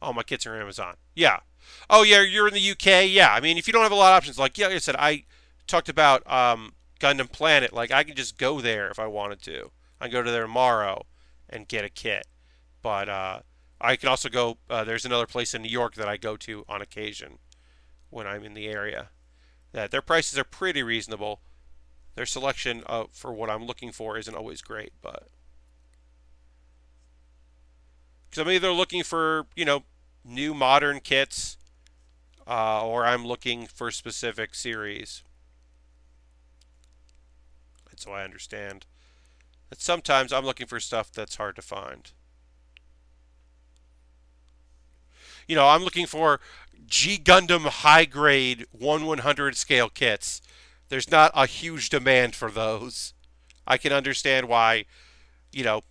All my kits are on Amazon. Yeah. Oh yeah, you're in the UK. Yeah. I mean, if you don't have a lot of options, like I said, I talked about Gundam Planet. Like I could just go there if I wanted to. I can go to there tomorrow and get a kit. But I can also go. There's another place in New York that I go to on occasion when I'm in the area. That their prices are pretty reasonable. Their selection for what I'm looking for isn't always great, but because I'm either looking for new modern kits, or I'm looking for specific series. And so I understand that sometimes I'm looking for stuff that's hard to find. I'm looking for G Gundam high grade 1/100 scale kits. There's not a huge demand for those. I can understand why, you know,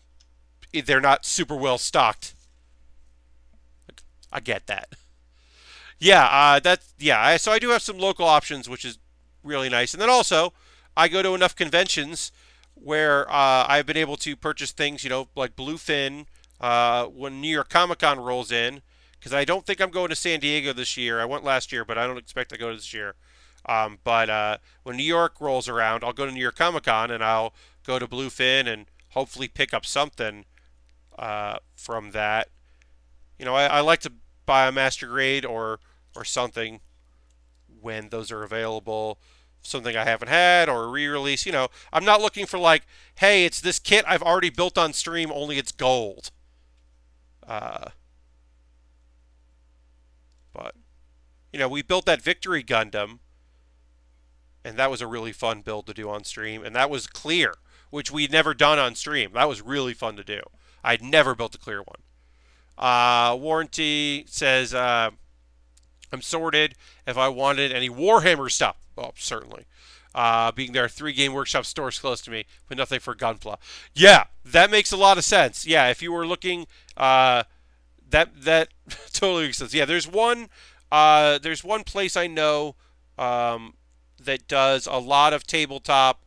they're not super well stocked. I get that. Yeah, so I do have some local options, which is really nice. And then also, I go to enough conventions where I've been able to purchase things, like Bluefin when New York Comic Con rolls in. Because I don't think I'm going to San Diego this year. I went last year, but I don't expect to go this year. But when New York rolls around, I'll go to New York Comic Con and I'll go to Bluefin and hopefully pick up something from that. I like to buy a Master Grade or something when those are available. Something I haven't had or a re-release. I'm not looking for like, hey, it's this kit I've already built on stream, only it's gold. Uh, but we built that Victory Gundam, and that was a really fun build to do on stream, and that was clear, which we'd never done on stream. That was really fun to do. I'd never built a clear one. Warranty says I'm sorted. If I wanted any Warhammer stuff, well, certainly. Being there are 3 Game Workshop stores close to me, but nothing for Gunpla. Yeah, that makes a lot of sense. Yeah, if you were looking, that totally makes sense. Yeah, there's one place I know that does a lot of tabletop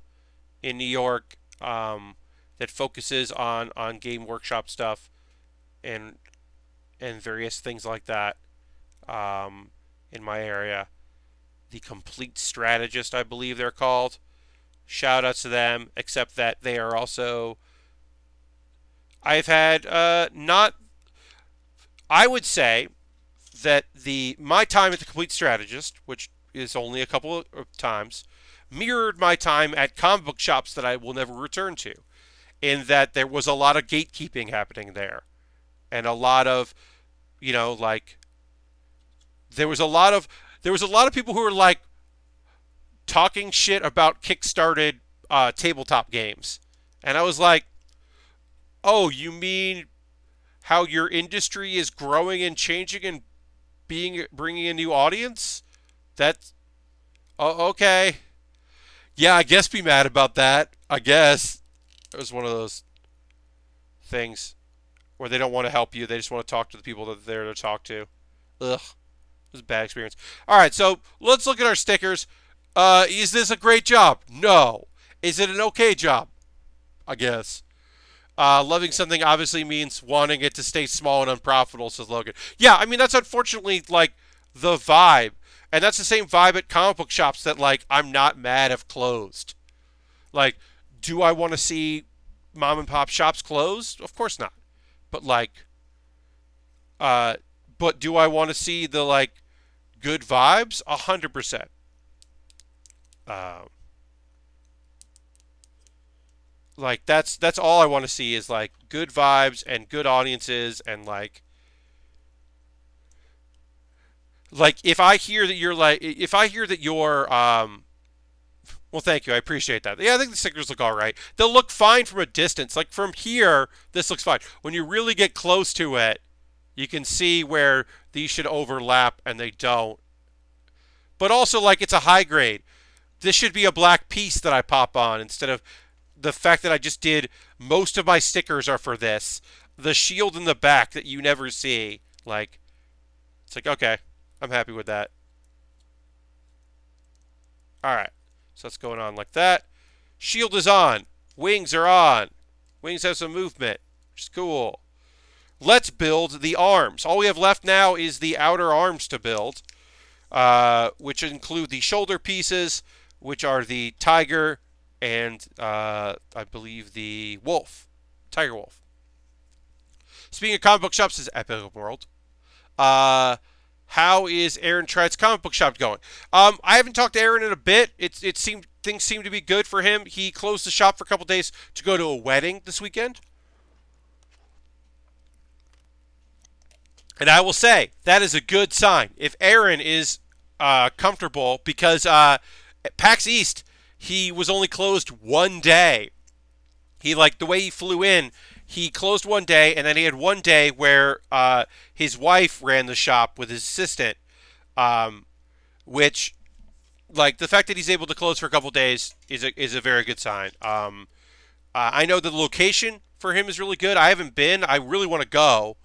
in New York that focuses on Game Workshop stuff and various things like that in my area. The Complete Strategist, I believe they're called. Shout outs to them, except that they are also. I've had not. I would say that my time at the Complete Strategist, which is only a couple of times, mirrored my time at comic book shops that I will never return to, in that there was a lot of gatekeeping happening there, and a lot of, like, there was a lot of people who were like talking shit about kickstarted tabletop games, and I was like, oh, you mean how your industry is growing and changing and bringing a new audience? That's okay. Yeah, I guess be mad about that. I guess it was one of those things where they don't want to help you. They just want to talk to the people that they're there to talk to. Ugh. It was a bad experience. All right, so let's look at our stickers. Is this a great job? No. Is it an okay job? I guess. Loving something obviously means wanting it to stay small and unprofitable, says Logan. Yeah, I mean, that's unfortunately, like, the vibe. And that's the same vibe at comic book shops that, like, I'm not mad have closed. Like, do I want to see mom and pop shops closed? Of course not. But, like, but do I want to see the, like, good vibes? 100%. Like, that's all I want to see is, like, good vibes and good audiences and, like, if I hear that you're, well, thank you, I appreciate that. Yeah, I think the stickers look all right. They'll look fine from a distance. Like, from here, this looks fine. When you really get close to it, you can see where these should overlap and they don't. But also, like, it's a high grade. This should be a black piece that I pop on instead of the fact that I just did most of my stickers are for this. The shield in the back that you never see. Like, it's like, okay, I'm happy with that. All right, so that's going on like that. Shield is on. Wings are on. Wings have some movement, which is cool. Let's build the arms. All we have left now is the outer arms to build, which include the shoulder pieces, which are the tiger and I believe the wolf, tiger wolf. Speaking of comic book shops, is Epic World. How is Aaron Tread's comic book shop going? I haven't talked to Aaron in a bit. Things seem to be good for him. He closed the shop for a couple days to go to a wedding this weekend. And I will say, that is a good sign. If Aaron is comfortable, because at PAX East, he was only closed one day. The way he flew in, he closed one day, and then he had one day where his wife ran the shop with his assistant, which, the fact that he's able to close for a couple days is a very good sign. I know the location for him is really good. I haven't been. I really want to go.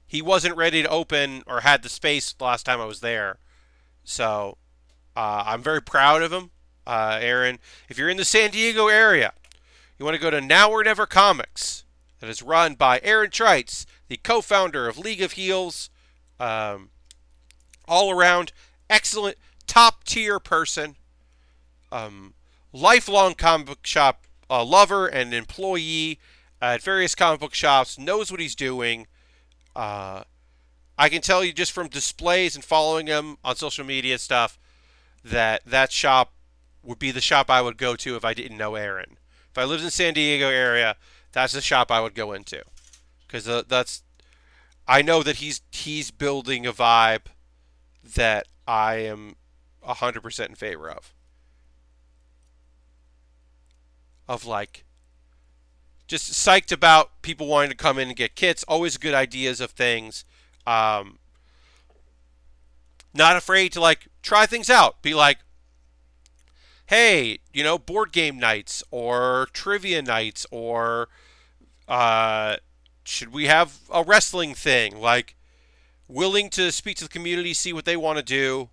He wasn't ready to open or had the space the last time I was there. So I'm very proud of him. Aaron, if you're in the San Diego area, you want to go to Now or Never Comics. That is run by Aaron Trites, the co-founder of League of Heels. All around excellent, top-tier person. Lifelong comic book shop lover and employee at various comic book shops. Knows what he's doing. I can tell you just from displays and following him on social media stuff that shop would be the shop I would go to if I didn't know Aaron. If I lived in the San Diego area, that's the shop I would go into, because I know that he's building a vibe that I am 100% in favor of. Just psyched about people wanting to come in and get kits. Always good ideas of things. Not afraid to try things out. Be like, hey, board game nights or trivia nights, or should we have a wrestling thing? Willing to speak to the community, see what they want to do.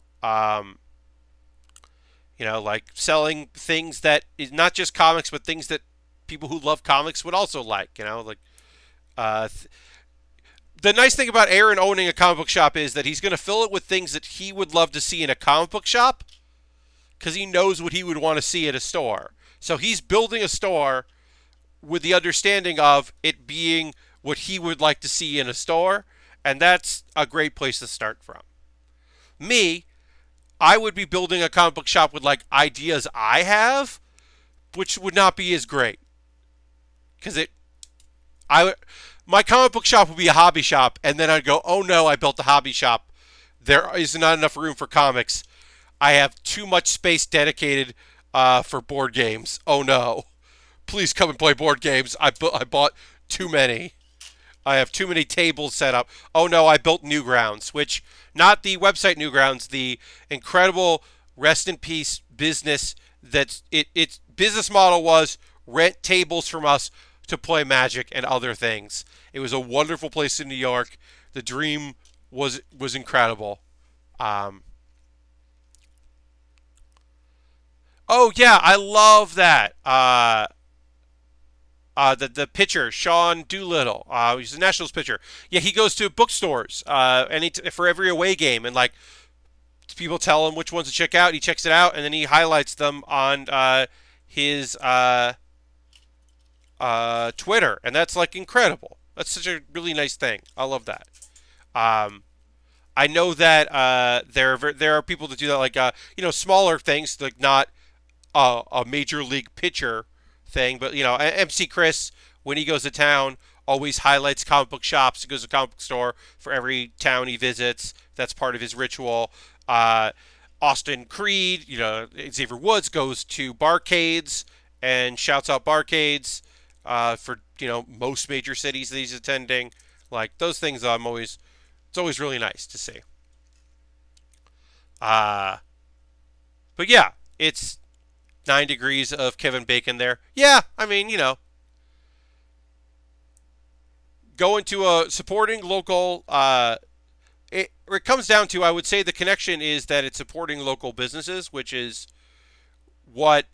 Selling things that is not just comics, but things that people who love comics would also like. The nice thing about Aaron owning a comic book shop is that he's going to fill it with things that he would love to see in a comic book shop, because he knows what he would want to see at a store. So he's building a store with the understanding of it being what he would like to see in a store, and that's a great place to start from. Me, I would be building a comic book shop with ideas I have, which would not be as great. Because my comic book shop would be a hobby shop, and then I'd go, oh no, I built a hobby shop. There is not enough room for comics. I have too much space dedicated for board games. Oh no. Please come and play board games. I bought too many. I have too many tables set up. Oh no, I built Newgrounds, which, not the website Newgrounds, the incredible rest in peace business that's its business model was rent tables from us to play Magic and other things. It was a wonderful place in New York. The dream was incredible. Oh yeah, I love that. The pitcher, Sean Doolittle, he's a Nationals pitcher. Yeah, he goes to bookstores for every away game, and people tell him which ones to check out. He checks it out, and then he highlights them on his Twitter, and that's incredible. That's such a really nice thing. I love that. I know that there are people that do that, smaller things, not a major league pitcher thing, but MC Chris, when he goes to town, always highlights comic book shops. He goes to a comic book store for every town he visits. That's part of his ritual. Austin Creed, Xavier Woods goes to barcades and shouts out barcades for most major cities that he's attending. Those things, it's always really nice to see. But yeah, it's 9 degrees of Kevin Bacon there. Yeah, going to a supporting local. It comes down to, I would say, the connection is that it's supporting local businesses, which is what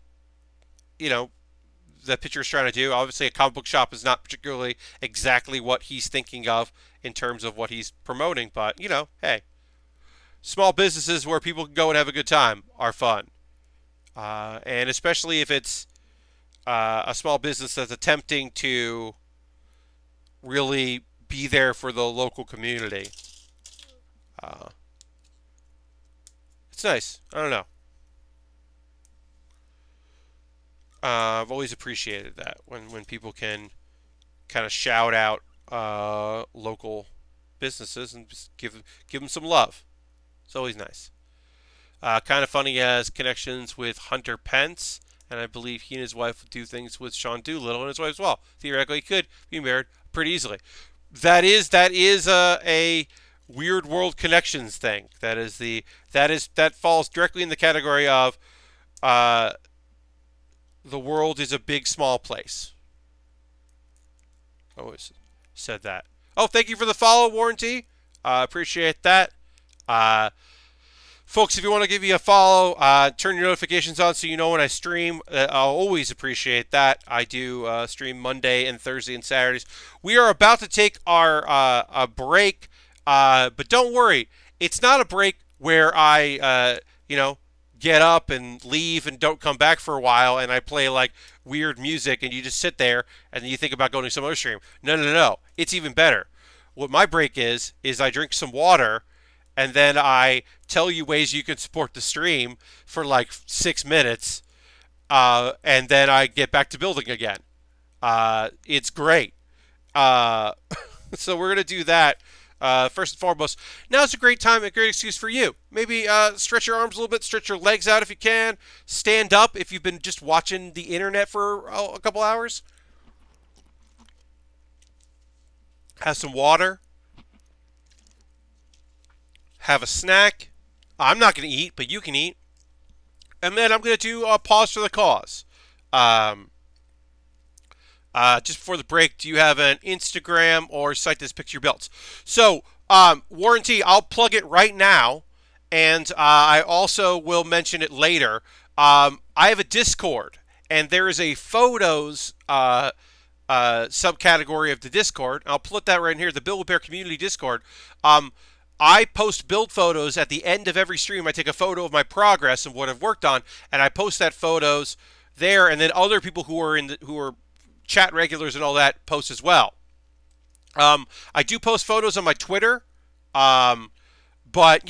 the picture is trying to do. Obviously, a comic book shop is not particularly exactly what he's thinking of in terms of what he's promoting, but hey, small businesses where people can go and have a good time are fun, and especially if it's a small business that's attempting to really be there for the local community. Uh, it's nice. I don't know. I've always appreciated that when people can kind of shout out local businesses and just give them some love. It's always nice. Kind of funny, has connections with Hunter Pence, and I believe he and his wife do things with Sean Doolittle and his wife as well. Theoretically, he could be married pretty easily. That is a weird world connections thing. That falls directly in the category of the world is a big small place. I always said that. Oh, thank you for the follow, Warranty. Appreciate that. Folks, if you want to give me a follow, turn your notifications on so you know when I stream. I'll always appreciate that. I do stream Monday and Thursday and Saturdays. We are about to take our a break, but don't worry. It's not a break where I, get up and leave and don't come back for a while and I play like weird music and you just sit there and then you think about going to some other stream. No. It's even better. What my break is I drink some water and then I tell you ways you can support the stream for like 6 minutes, and then I get back to building again. It's great. So we're going to do that first and foremost. Now's a great time, a great excuse for you. Maybe stretch your arms a little bit, stretch your legs out if you can, stand up if you've been just watching the internet for a couple hours. Have some water. Have a snack. I'm not going to eat, but you can eat. And then I'm going to do a pause for the cause. Just before the break, do you have an Instagram or site that's picture built? So, Warranty, I'll plug it right now, and I also will mention it later. I have a Discord, and there is a photos subcategory of the Discord. I'll put that right in here, the Build with Bear Community Discord. I post build photos at the end of every stream. I take a photo of my progress and what I've worked on, and I post that photos there, and then other people who are chat regulars and all that post as well. I do post photos on my Twitter, but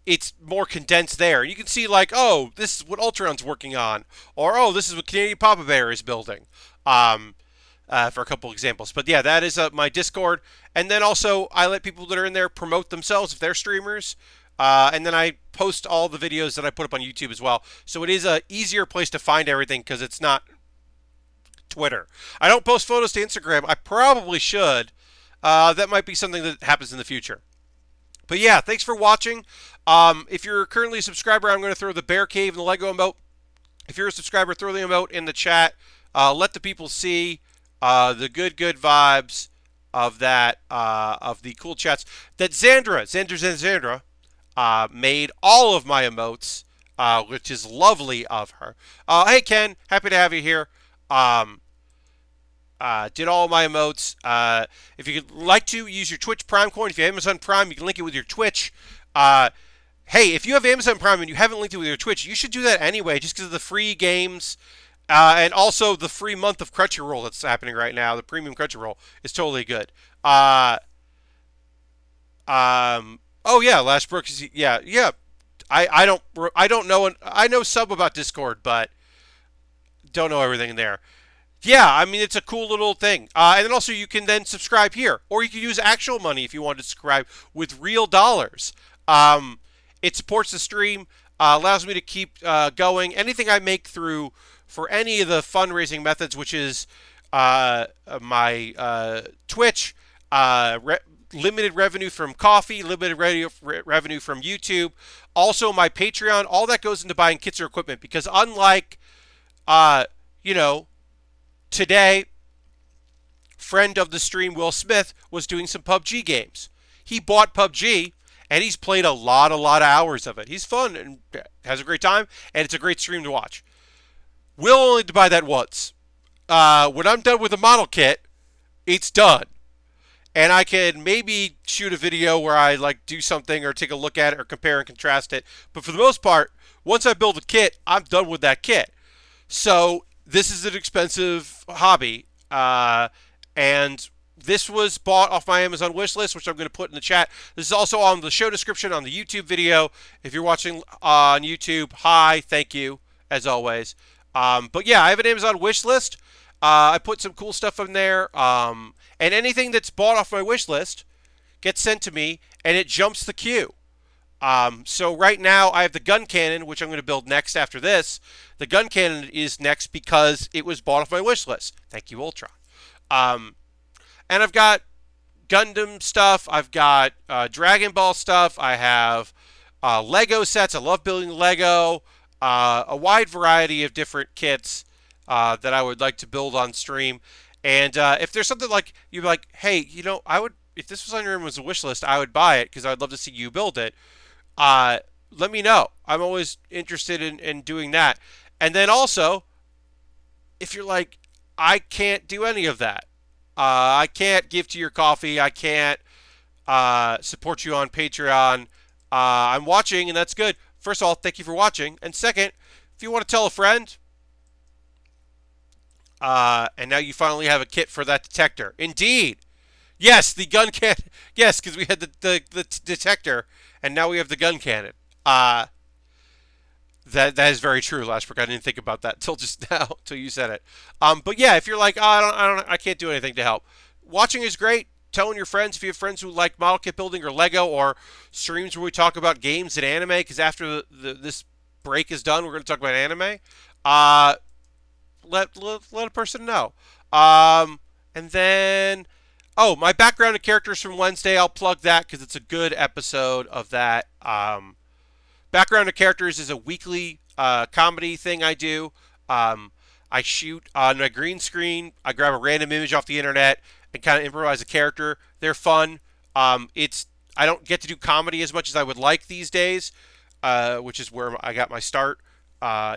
it's more condensed there. You can see like, oh, this is what Altron's working on, or oh, this is what Canadian Papa Bear is building. For a couple examples. But yeah, that is my Discord. And then also I let people that are in there promote themselves if they're streamers. And then I post all the videos that I put up on YouTube as well. So it is a easier place to find everything because it's not Twitter. I don't post photos to Instagram. I probably should. That might be something that happens in the future. But yeah, thanks for watching. If you're currently a subscriber, I'm going to throw the Bear Cave and the Lego emote. If you're a subscriber, throw the emote in the chat. Let the people see the good vibes of that, of the cool chats that Xandra made all of my emotes, which is lovely of her. Hey Ken, happy to have you here. Did all my emotes. If you'd like to use your Twitch Prime coin, if you have Amazon Prime, you can link it with your Twitch. Hey, if you have Amazon Prime and you haven't linked it with your Twitch, you should do that anyway, just because of the free games. And also the free month of Crunchyroll that's happening right now. The premium Crunchyroll is totally good. Oh yeah, Lash Brooks. Yeah. I don't know. I know some about Discord, but don't know everything in there. Yeah, I mean, it's a cool little thing. And then also you can then subscribe here, or you can use actual money if you want to subscribe with real dollars. It supports the stream, allows me to keep going. Anything I make through for any of the fundraising methods, which is my Twitch, limited revenue from coffee, limited revenue from YouTube, also my Patreon, all that goes into buying kits or equipment. Because unlike, today, friend of the stream Will Smith was doing some PUBG games. He bought PUBG, and he's played a lot of hours of it. He's fun and has a great time, and it's a great stream to watch. Will only to buy that once. when I'm done with the model kit, it's done. And I can maybe shoot a video where I like do something or take a look at it or compare and contrast it. But for the most part, once I build a kit, I'm done with that kit. So this is an expensive hobby, and this was bought off my Amazon wish list, which I'm going to put in the chat. This is also on the show description on the YouTube video. If you're watching on YouTube, hi, thank you, as always. But yeah, I have an Amazon wish list. I put some cool stuff in there, and anything that's bought off my wish list gets sent to me, and it jumps the queue. So right now I have the gun cannon, which I'm going to build next after this. The gun cannon is next because it was bought off my wish list. Thank you, Ultron. And I've got Gundam stuff. I've got Dragon Ball stuff. I have Lego sets. I love building Lego. A wide variety of different kits that I would like to build on stream. And if there's something like you're like, hey, you know, I would, if this was on your Amazon wish list, I would buy it because I'd love to see you build it. Let me know. I'm always interested in doing that. And then also, if you're like, I can't do any of that. I can't give to your coffee. I can't support you on Patreon. I'm watching, and that's good. First of all, thank you for watching. And second, if you want to tell a friend, and now you finally have a kit for that detector. Indeed. Yes, the gun cannon. Yes, because we had the detector, and now we have the gun cannon. That is very true, Lashbrook. I didn't think about that till just now, till you said it. But yeah, if you're like, oh, I can't do anything to help. Watching is great. Telling your friends if you have friends who like model kit building or Lego or streams where we talk about games and anime. Because after this break is done, we're going to talk about anime. Let a person know. And then, oh, my background and characters from Wednesday. I'll plug that because it's a good episode of that. Background and Characters is a weekly comedy thing I do. I shoot on a green screen. I grab a random image off the internet and kind of improvise a character. They're fun. I don't get to do comedy as much as I would like these days, which is where I got my start,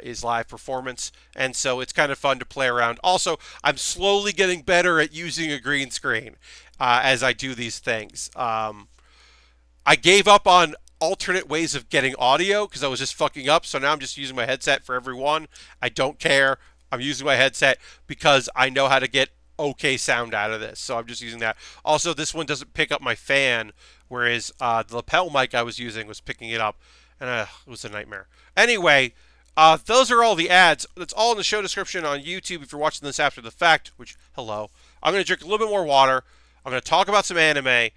is live performance. And so it's kind of fun to play around. Also, I'm slowly getting better at using a green screen as I do these things. I gave up on alternate ways of getting audio because I was just fucking up. So now I'm just using my headset for everyone. I don't care. I'm using my headset because I know how to get okay sound out of this. So I'm just using that. Also, this one doesn't pick up my fan, whereas the lapel mic I was using was picking it up. And it was a nightmare. Anyway, those are all the ads. That's all in the show description on YouTube if you're watching this after the fact, which, hello. I'm going to drink a little bit more water. I'm going to talk about some anime.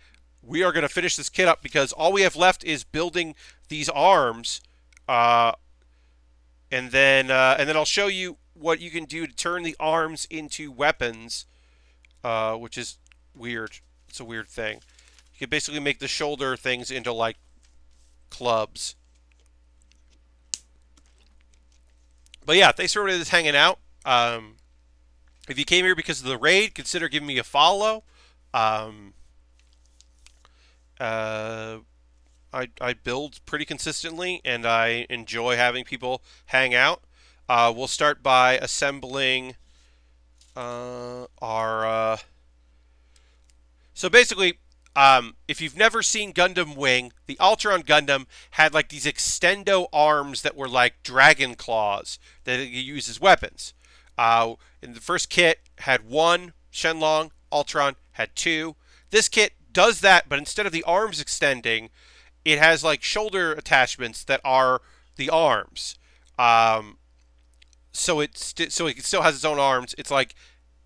We are going to finish this kit up because all we have left is building these arms, and then I'll show you what you can do to turn the arms into weapons, which is weird. It's a weird thing. You can basically make the shoulder things into like clubs. But yeah, thanks for everybody that's hanging out. If you came here because of the raid, consider giving me a follow. I build pretty consistently, and I enjoy having people hang out. We'll start by assembling our... So basically, if you've never seen Gundam Wing, the Altron Gundam had like these extendo arms that were like dragon claws that you use as weapons. In the first kit had one Shenlong, Altron had two. This kit does that, but instead of the arms extending, it has like shoulder attachments that are the arms. So it still has its own arms. It's like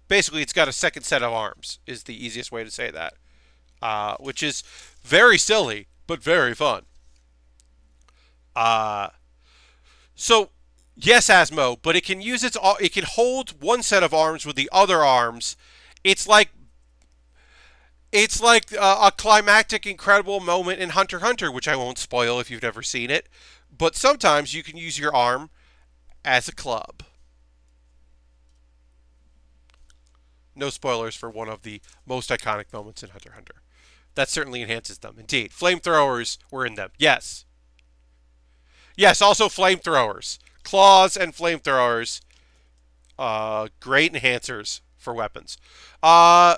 basically it's got a second set of arms is the easiest way to say that, which is very silly but very fun. So yes, Asmo, but it can use it can hold one set of arms with the other arms. It's like a climactic, incredible moment in Hunter x Hunter, which I won't spoil if you've never seen it. But sometimes you can use your arm as a club. No spoilers for one of the most iconic moments in Hunter x Hunter. That certainly enhances them. Indeed. Flamethrowers were in them. Yes. Yes, also flamethrowers. Claws and flamethrowers. great enhancers for weapons. Uh,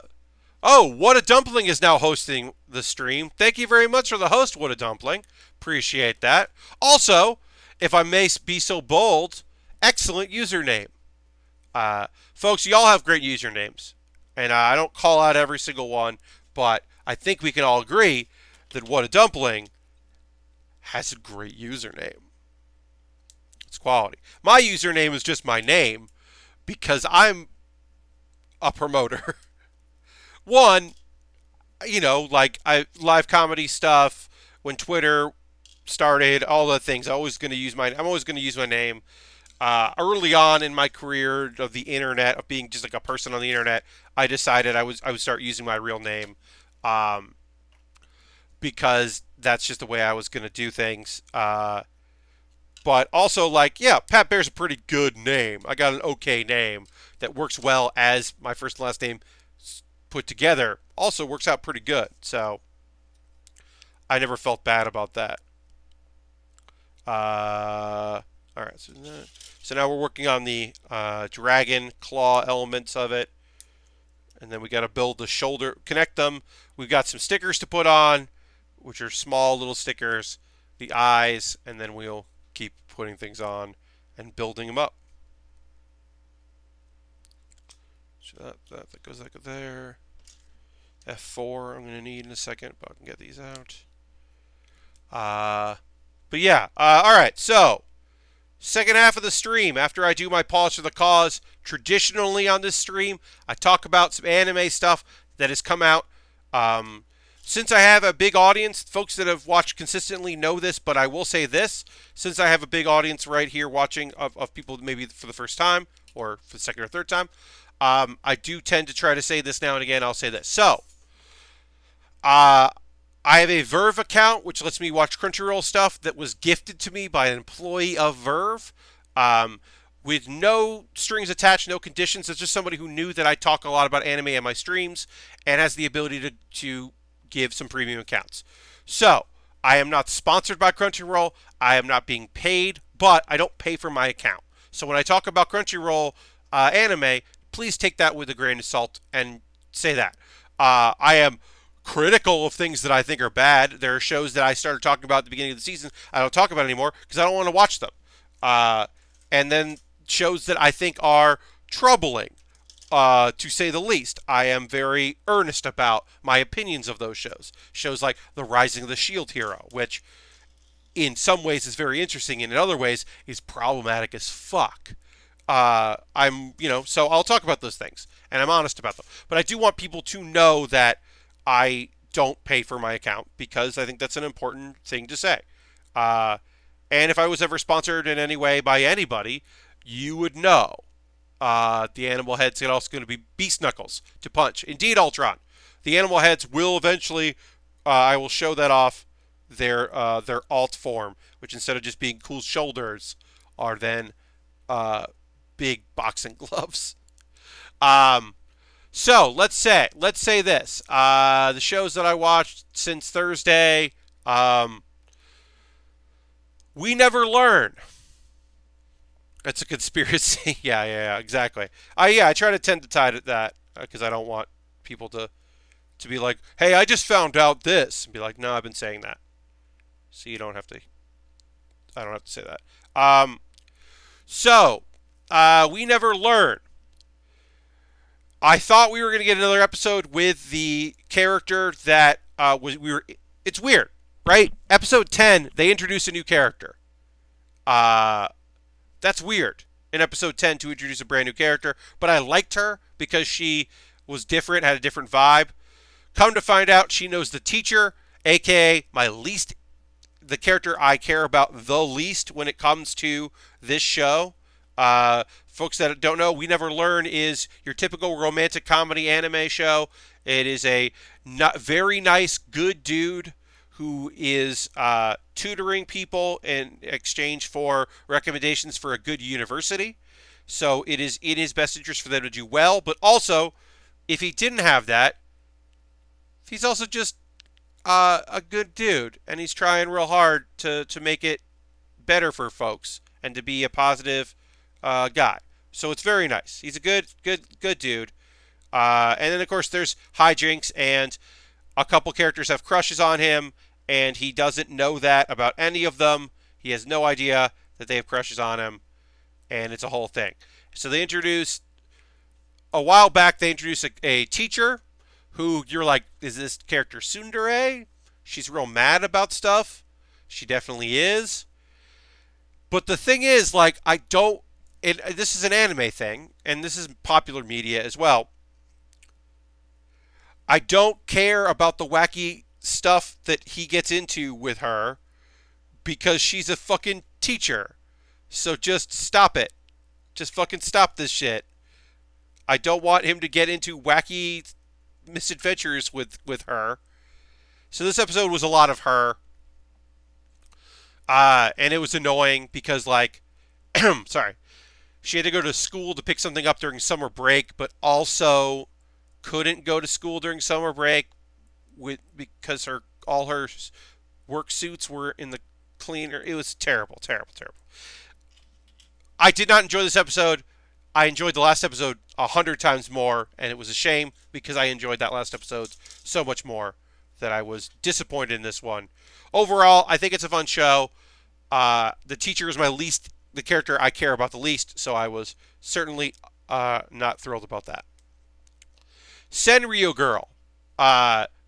oh, What a Dumpling is now hosting the stream. Thank you very much for the host, What a Dumpling. Appreciate that. Also, if I may be so bold, excellent username. Folks, y'all have great usernames. And I don't call out every single one, but I think we can all agree that What a Dumpling has a great username. It's quality. My username is just my name because I'm a promoter. One, like I live comedy stuff when Twitter started, all the things. I'm always going to use my name. Early on in my career of the internet, of being just like a person on the internet, I decided I would start using my real name, because that's just the way I was going to do things. But also, Pat Baer's a pretty good name. I got an okay name that works well as my first and last name put together. Also works out pretty good. So I never felt bad about that. All right. So now we're working on the dragon claw elements of it. And then we got to build the shoulder, connect them. We've got some stickers to put on, which are small little stickers, the eyes, and then we'll keep putting things on and building them up. So that goes like there. F4 I'm going to need in a second, but I can get these out. But yeah, all right, so second half of the stream, after I do my pause for the cause, traditionally on this stream, I talk about some anime stuff that has come out. Since I have a big audience, folks that have watched consistently know this, but I will say this, since I have a big audience right here watching of people maybe for the first time or for the second or third time, I do tend to try to say this now and again. I'll say this. So, I have a Verve account, which lets me watch Crunchyroll stuff that was gifted to me by an employee of Verve, with no strings attached, no conditions. It's just somebody who knew that I talk a lot about anime in my streams and has the ability to give some premium accounts. So, I am not sponsored by Crunchyroll. I am not being paid, but I don't pay for my account. So when I talk about Crunchyroll anime, please take that with a grain of salt and say that. I am critical of things that I think are bad. There are shows that I started talking about at the beginning of the season I don't talk about anymore because I don't want to watch them. And then shows that I think are troubling, to say the least. I am very earnest about my opinions of those shows. Shows like The Rising of the Shield Hero, which in some ways is very interesting and in other ways is problematic as fuck. So I'll talk about those things and I'm honest about them. But I do want people to know that I don't pay for my account because I think that's an important thing to say. And if I was ever sponsored in any way by anybody, you would know. The animal heads are also going to be beast knuckles to punch. Indeed, Altron. The animal heads will eventually, I will show that off, their alt form, which instead of just being cool shoulders, are then big boxing gloves. So let's say this. The shows that I watched since Thursday, We Never Learn. It's a conspiracy. yeah, exactly. I try to tend to tie to that because I don't want people to be like, hey, I just found out this. And be like, no, I've been saying that. So I don't have to say that. We Never Learn. I thought we were going to get another episode with the character that it's weird, right? Episode 10, they introduce a new character. That's weird in episode 10 to introduce a brand new character, but I liked her because she was different, had a different vibe. Come to find out, she knows the teacher, aka the character I care about the least when it comes to this show. Folks that don't know, We Never Learn is your typical romantic comedy anime show. It is a very nice, good dude who is tutoring people in exchange for recommendations for a good university. So it is in his best interest for them to do well. But also, if he didn't have that, he's also just a good dude. And he's trying real hard to make it better for folks and to be a positive guy. So it's very nice. He's a good dude. And then of course there's hijinks, and a couple characters have crushes on him, and he doesn't know that about any of them. He has no idea that they have crushes on him, and it's a whole thing. So they introduced a while back. They introduced a teacher who you're like, is this character Tsundere? She's real mad about stuff. She definitely is. But the thing is, like, I don't. This is an anime thing, and this is popular media as well. I don't care about the wacky stuff that he gets into with her because she's a fucking teacher. So just stop it. Just fucking stop this shit. I don't want him to get into wacky misadventures with her. So this episode was a lot of her. And it was annoying because, like, sorry, she had to go to school to pick something up during summer break, but also couldn't go to school during summer break because all her work suits were in the cleaner. It was terrible, terrible, terrible. I did not enjoy this episode. I enjoyed the last episode 100 times more, and it was a shame because I enjoyed that last episode so much more that I was disappointed in this one. Overall, I think it's a fun show. The teacher is the character I care about the least, so I was certainly not thrilled about that. Senryu Girl,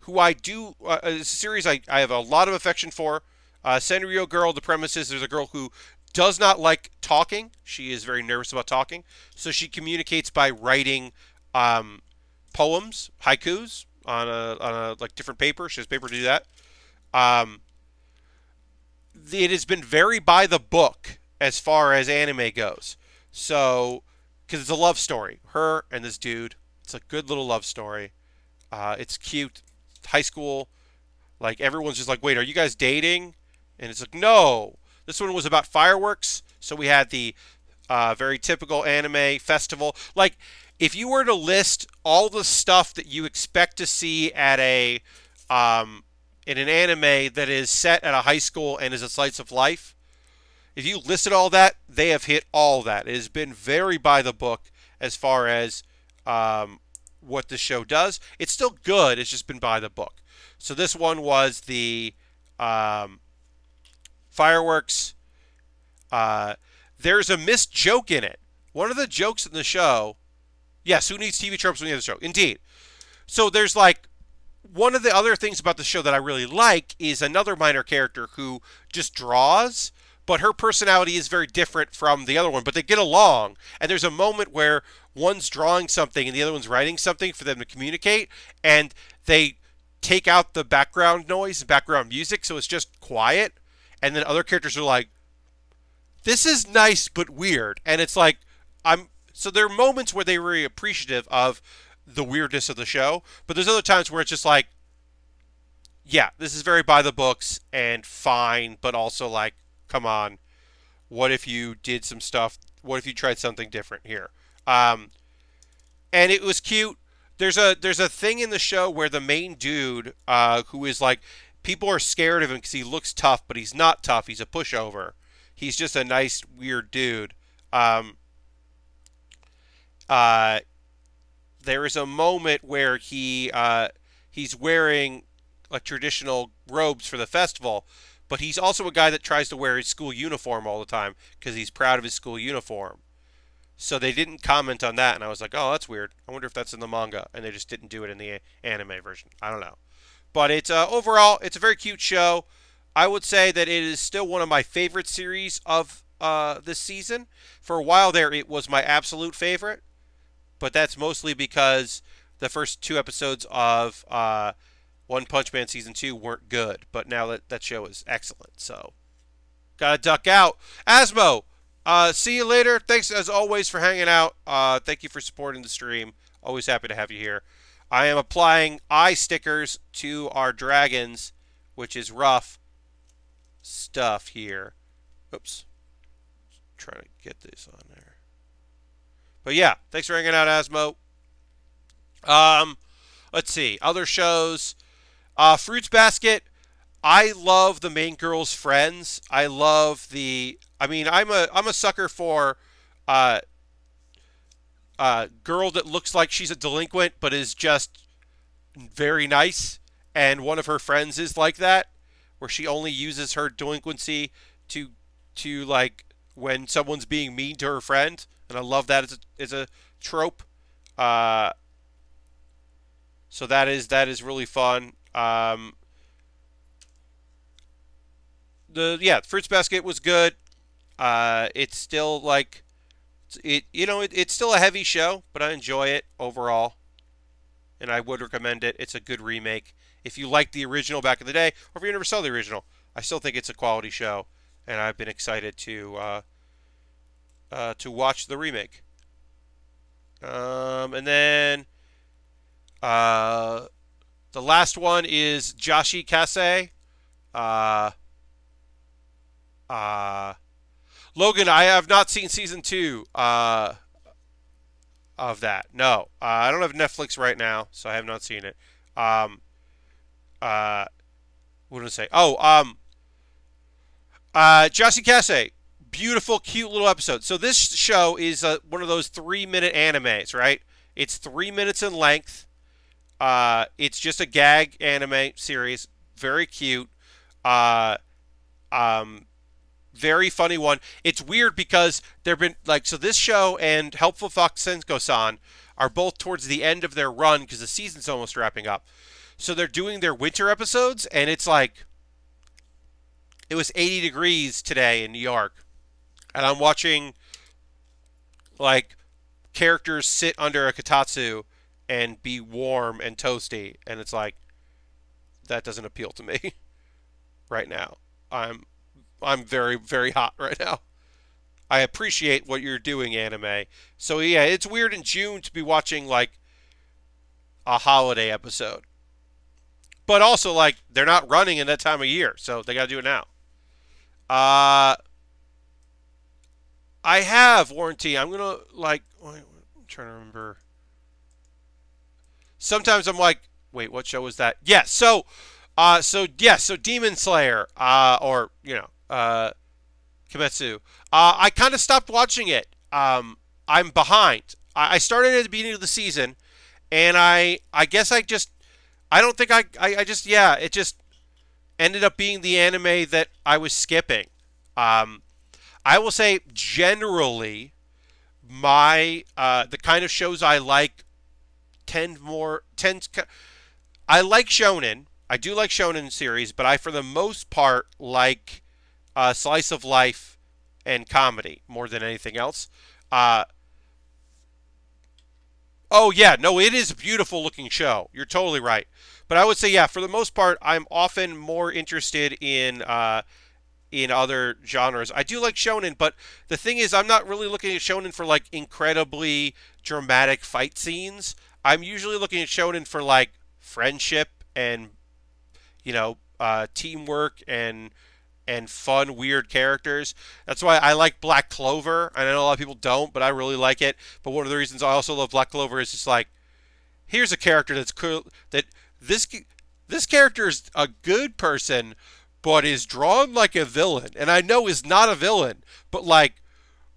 who I do, is a series I have a lot of affection for. Senryu Girl, the premise is there's a girl who does not like talking. She is very nervous about talking, so she communicates by writing poems, haikus on a like different paper. She has paper to do that. It has been very by the book as far as anime goes. So, because it's a love story, her and this dude. It's a good little love story. It's cute. High school. Like, everyone's just like, wait, are you guys dating? And it's like, no. This one was about fireworks. So we had the very typical anime festival. Like, if you were to list all the stuff that you expect to see at in an anime that is set at a high school and is a slice of life, if you listed all that, they have hit all that. It has been very by the book as far as what the show does. It's still good. It's just been by the book. So this one was the fireworks. There's a missed joke in it. One of the jokes in the show. Yes, who needs TV tropes when you have the show? Indeed. So there's like one of the other things about the show that I really like is another minor character who just draws, but her personality is very different from the other one, but they get along. And there's a moment where one's drawing something and the other one's writing something for them to communicate, and they take out the background noise and background music, so it's just quiet. And then other characters are like, this is nice but weird. And it's like, so there are moments where they were really appreciative of the weirdness of the show, but there's other times where it's just like, yeah, this is very by the books and fine, but also like, come on, what if you did some stuff? What if you tried something different here? And it was cute. There's a thing in the show where the main dude, who is like, people are scared of him because he looks tough, but he's not tough. He's a pushover. He's just a nice, weird dude. There is a moment where he's wearing like traditional robes for the festival, but he's also a guy that tries to wear his school uniform all the time because he's proud of his school uniform. So they didn't comment on that, and I was like, oh, that's weird. I wonder if that's in the manga, and they just didn't do it in the anime version. I don't know. But it's overall, it's a very cute show. I would say that it is still one of my favorite series of this season. For a while there, it was my absolute favorite, but that's mostly because the first two episodes of One Punch Man Season 2 weren't good, but now that show is excellent, so gotta duck out. Asmo, see you later. Thanks, as always, for hanging out. Thank you for supporting the stream. Always happy to have you here. I am applying eye stickers to our dragons, which is rough stuff here. Oops. Trying to get this on there. But yeah, thanks for hanging out, Asmo. Let's see. Other shows. Fruits Basket. I love the main girl's friends. I love I'm a sucker for girl that looks like she's a delinquent but is just very nice, and one of her friends is like that, where she only uses her delinquency to like when someone's being mean to her friend, and I love that as a trope. Uh, so that is really fun. The Fruits Basket was good. It's still like it's still a heavy show, but I enjoy it overall, and I would recommend it. It's a good remake. If you liked the original back in the day, or if you never saw the original, I still think it's a quality show, and I've been excited to watch the remake. And then uh, the last one is Joshi Kase. Uh, uh, Logan, I have not seen season two of that. No, I don't have Netflix right now, so I have not seen it. Um, uh, what did I say? Joshi Kase, beautiful, cute little episode. So this show is one of those 3 minute animes, right? It's 3 minutes in length. It's just a gag anime series, very cute. Uh, um, Very funny one. It's weird because there've been like so this show and Helpful Fox Senko-san are both towards the end of their run because the season's almost wrapping up. So they're doing their winter episodes, and it's like it was 80 degrees today in New York, and I'm watching like characters sit under a kotatsu and be warm and toasty, and it's like that doesn't appeal to me right now. I'm I'm very very hot right now. I appreciate what you're doing, anime. So yeah, it's weird in June to be watching like a holiday episode, but also like they're not running in that time of year, so they got to do it now. Uh, I have warranty. I'm gonna like. I'm trying to remember. Sometimes I'm like, wait, what show was that? Yes. So Demon Slayer, or Kimetsu. I kind of stopped watching it. I'm behind. I started at the beginning of the season, and I guess I don't think I just yeah it just ended up being the anime that I was skipping. Um, I will say generally my the kind of shows I like tend I like shonen. I do like shonen series, but I for the most part like slice of life and comedy more than anything else. Uh, oh yeah, no, it is a beautiful looking show. You're totally right. But I would say yeah, for the most part, I'm often more interested in other genres. I do like shonen, but the thing is, I'm not really looking at shonen for like incredibly dramatic fight scenes. I'm usually looking at shonen for like friendship and teamwork and fun, weird characters. That's why I like Black Clover. I know a lot of people don't, but I really like it. But one of the reasons I also love Black Clover is just like here's a character that's cool. That this this character is a good person, but is drawn like a villain, and I know is not a villain, but like,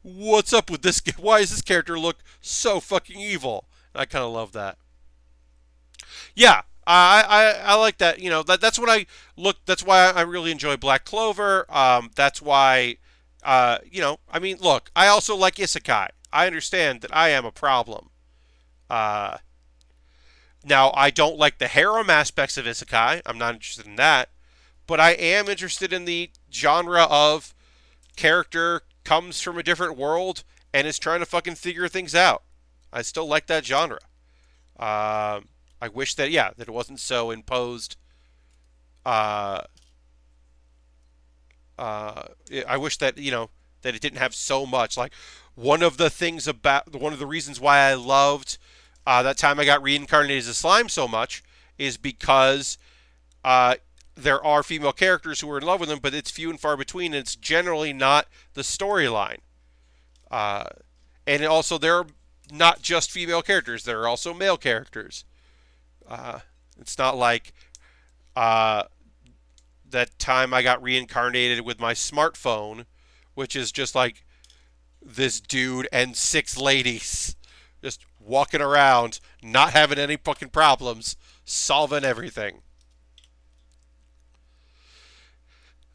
what's up with this? Why does this character look so fucking evil? And I kind of love that. Yeah, I like that. That's what I look. That's why I really enjoy Black Clover. That's why, I mean, look, I also like isekai. I understand that I am a problem. Uh, Now, I don't like the harem aspects of isekai. I'm not interested in that. But I am interested in the genre of character comes from a different world and is trying to fucking figure things out. I still like that genre. I wish that that it wasn't so imposed. Uh, uh, I wish that that it didn't have so much. Like one of the reasons why I loved that time I got reincarnated as a slime so much is because uh, there are female characters who are in love with him, but it's few and far between, and it's generally not the storyline. Uh, and also, there are not just female characters; there are also male characters. Uh, it's not like uh, that time I got reincarnated with my smartphone, which is just like this dude and six ladies. just walking around, not having any fucking problems, solving everything.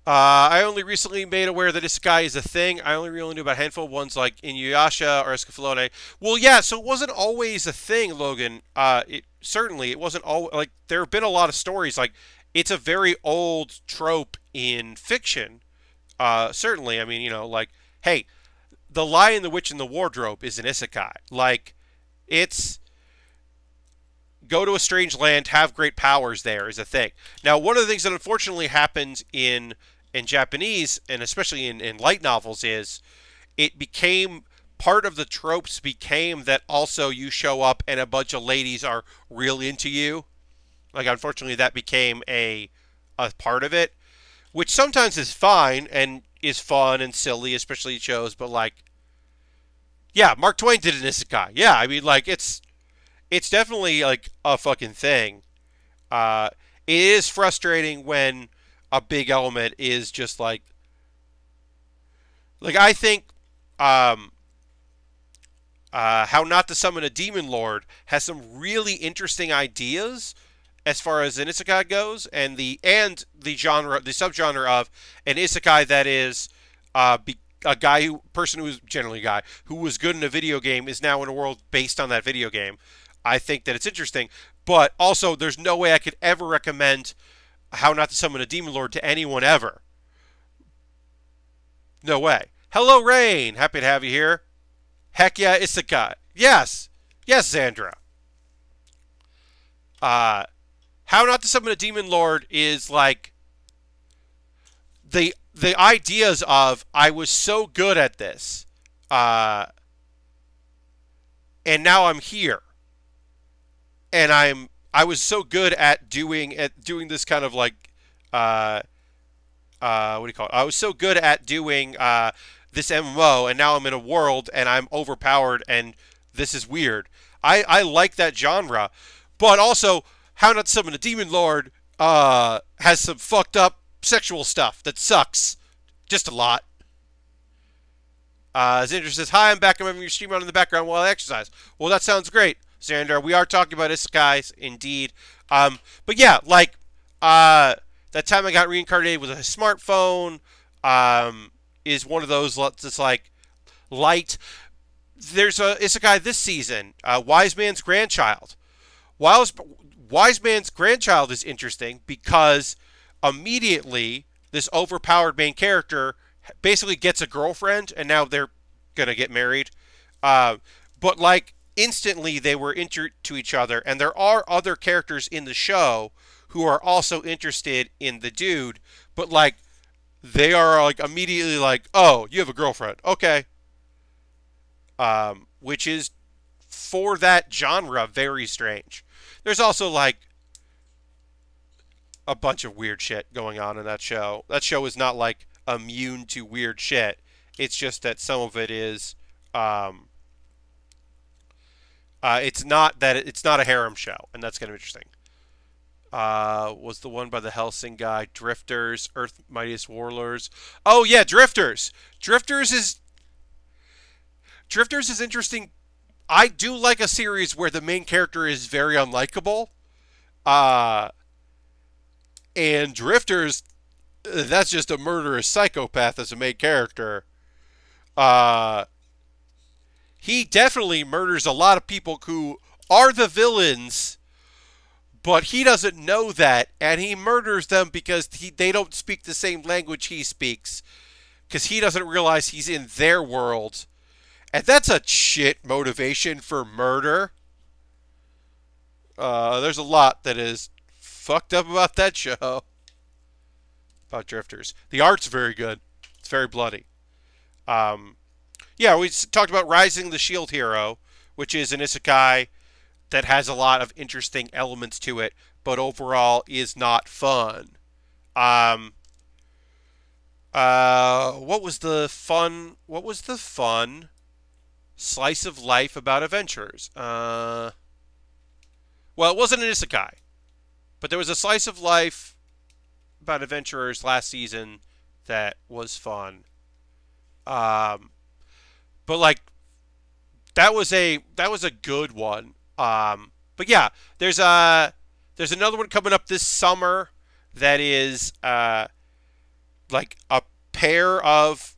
I only recently made aware that this guy is a thing. I only really knew about a handful of ones like Inuyasha or Escaflowne. Well, yeah, so it wasn't always a thing, Logan. It wasn't all like there have been a lot of stories like it's a very old trope in fiction. Certainly, I mean, like hey, the Lion, the Witch, and the Wardrobe is an isekai. Like it's go to a strange land, have great powers there is a thing. Now, one of the things that unfortunately happens in Japanese, and especially in light novels, is it became part of the tropes became that also you show up and a bunch of ladies are real into you. Like, unfortunately, that became a part of it, which sometimes is fine and is fun and silly, especially shows. But like, yeah, Mark Twain did an isekai. Yeah, I mean, like it's definitely like a fucking thing. It is frustrating when a big element is just like I think um, how not to summon a demon lord has some really interesting ideas as far as an isekai goes, and the genre, the subgenre of an isekai that is a guy who person who is generally a guy who was good in a video game is now in a world based on that video game. I think that it's interesting, but also there's no way I could ever recommend How Not to Summon a Demon Lord to anyone ever. No way. Hello, Rain. Happy to have you here. Heck yeah, Isekai. Yes. Yes, Xandra. Uh, How Not to Summon a Demon Lord is like the ideas of I was so good at this, uh, and now I'm here, and I was so good at doing this kind of like uh, what do you call it? I was so good at doing this MMO, and now I'm in a world, and I'm overpowered, and this is weird. I like that genre, but also How Not to Summon a Demon Lord has some fucked up sexual stuff that sucks, just a lot. Xander says, "Hi, I'm back. I'm having your stream on in the background while I exercise." Well, that sounds great, Xander. We are talking about isekais, indeed. But yeah, like that time I got reincarnated with a smartphone is one of those that's like light. There's a isekai this season, Wise Man's Grandchild. Wise, Wise Man's Grandchild is interesting because immediately this overpowered main character basically gets a girlfriend, and now they're gonna get married. Uh, but like instantly they were to each other, and there are other characters in the show who are also interested in the dude, but like they are like immediately like, oh, you have a girlfriend, okay, which is for that genre very strange. There's also like a bunch of weird shit going on in that show. That show is not like immune to weird shit. It's just that some of it is. It's not that it's not a harem show, and that's kind of interesting. Was the one by the Helsing guy, Drifters, Earth Mightiest Warlords? Oh yeah, Drifters. Drifters is interesting. I do like a series where the main character is very unlikable. Uh, and Drifters, that's just a murderous psychopath as a main character. Uh, he definitely murders a lot of people who are the villains, but he doesn't know that, and he murders them because they don't speak the same language he speaks, because he doesn't realize he's in their world. And that's a shit motivation for murder. There's a lot that is fucked up about that show. About Drifters. The art's very good. It's very bloody. Um, yeah, we talked about Rising the Shield Hero, which is an isekai that has a lot of interesting elements to it, but overall is not fun. Um, what was the fun? What was the fun slice of life about adventurers? Well, it wasn't an isekai, but there was a slice of life about adventurers last season that was fun. But like that was a good one. But yeah, there's another one coming up this summer that is like a pair of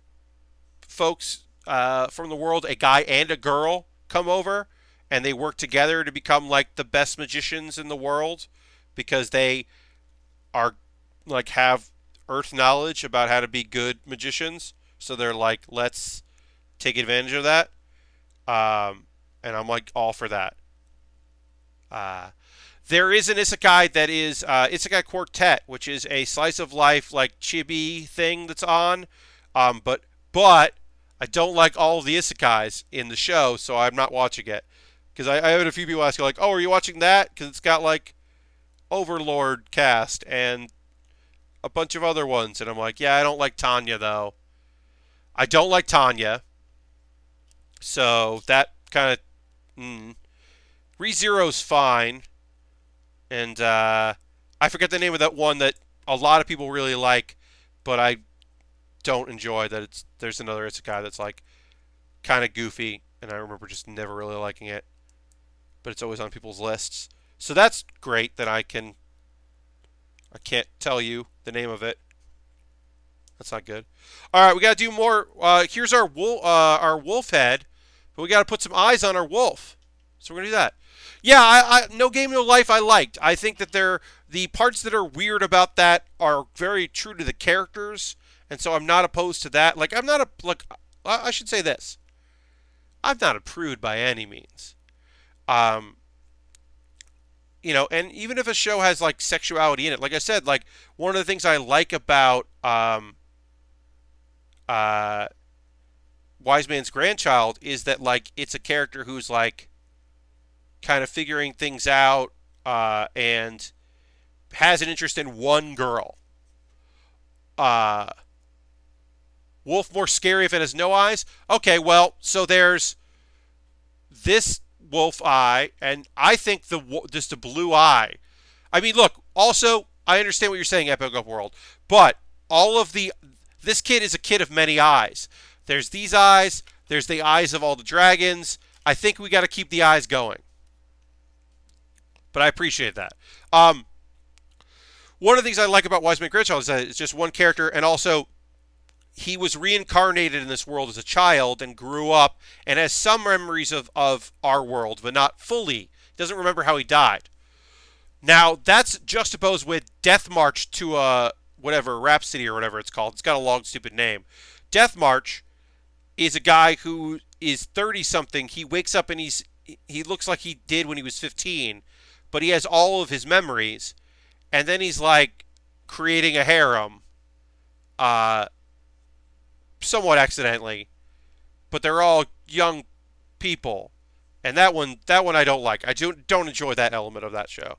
folks from the world, a guy and a girl, come over and they work together to become like the best magicians in the world because they are like have earth knowledge about how to be good magicians. So they're like, let's take advantage of that. And I'm like all for that. Uh, there is an isekai that is Isekai Quartet, which is a slice of life like chibi thing that's on. But I don't like all of the isekais in the show, so I'm not watching it. Because I had a few people ask like, "Oh, are you watching that?" Because it's got like Overlord cast and a bunch of other ones, and I'm like, "Yeah, I don't like Tanya though. I don't like Tanya." So that kind of ReZero's fine, and I forget the name of that one that a lot of people really like, but I don't enjoy that. There's another isekai that's like kind of goofy, and I remember just never really liking it, but it's always on people's lists. So that's great that I can't tell you the name of it. That's not good. All right, we got to do more. Here's our wolf head, but we got to put some eyes on our wolf. So we're gonna do that. Yeah, No Game No Life I liked. I think that the parts that are weird about that are very true to the characters, and so I'm not opposed to that. Like I'm not a like I should say this. I'm not a prude by any means. Um, and even if a show has like sexuality in it, like I said, like one of the things I like about uh, Wise Man's Grandchild is that like it's a character who's like kind of figuring things out and has an interest in one girl. Uh, Wolf more scary if it has no eyes. Okay, well, so there's this wolf eye, and I think just the blue eye. I mean, look. Also, I understand what you're saying, Epic Up World, but this kid is a kid of many eyes. There's these eyes. There's the eyes of all the dragons. I think we got to keep the eyes going. But I appreciate that. One of the things I like about Wise Man Grandchild is that it's just one character, and also he was reincarnated in this world as a child and grew up and has some memories of our world, but not fully. He doesn't remember how he died. Now, that's juxtaposed with Death March to whatever, Rhapsody or whatever it's called. It's got a long, stupid name. Death March is a guy who is 30-something. He wakes up and he looks like he did when he was 15, but he has all of his memories, and then he's like creating a harem, somewhat accidentally, but they're all young people, and that one I don't like. I don't enjoy that element of that show.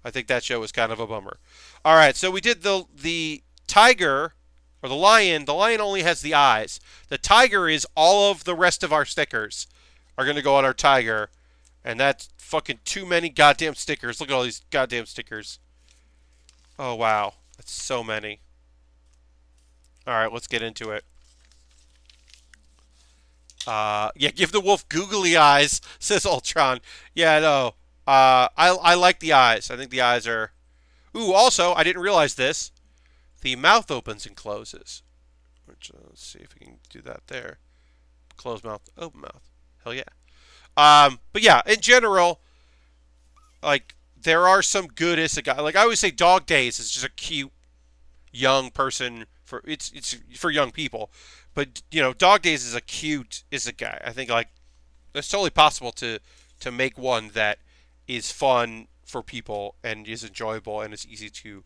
I think that show was kind of a bummer. All right, so we did the tiger or the lion. The lion only has the eyes. The tiger is all of the rest of our stickers are going to go on our tiger, and that's fucking too many goddamn stickers. Look at all these goddamn stickers. Oh wow, that's so many. All right, let's get into it. Yeah, give the wolf googly eyes, says Altron. Yeah, no. I like the eyes. I think the eyes are. Ooh, also, I didn't realize this. The mouth opens and closes. Which let's see if we can do that there. Closed mouth, open mouth. Hell yeah. But yeah, in general, like there are some good isekai. Like I always say, Dog Days is just a cute young person for it's for young people. But Dog Days is a cute isekai. I think like it's totally possible to make one that is fun for people and is enjoyable and is easy to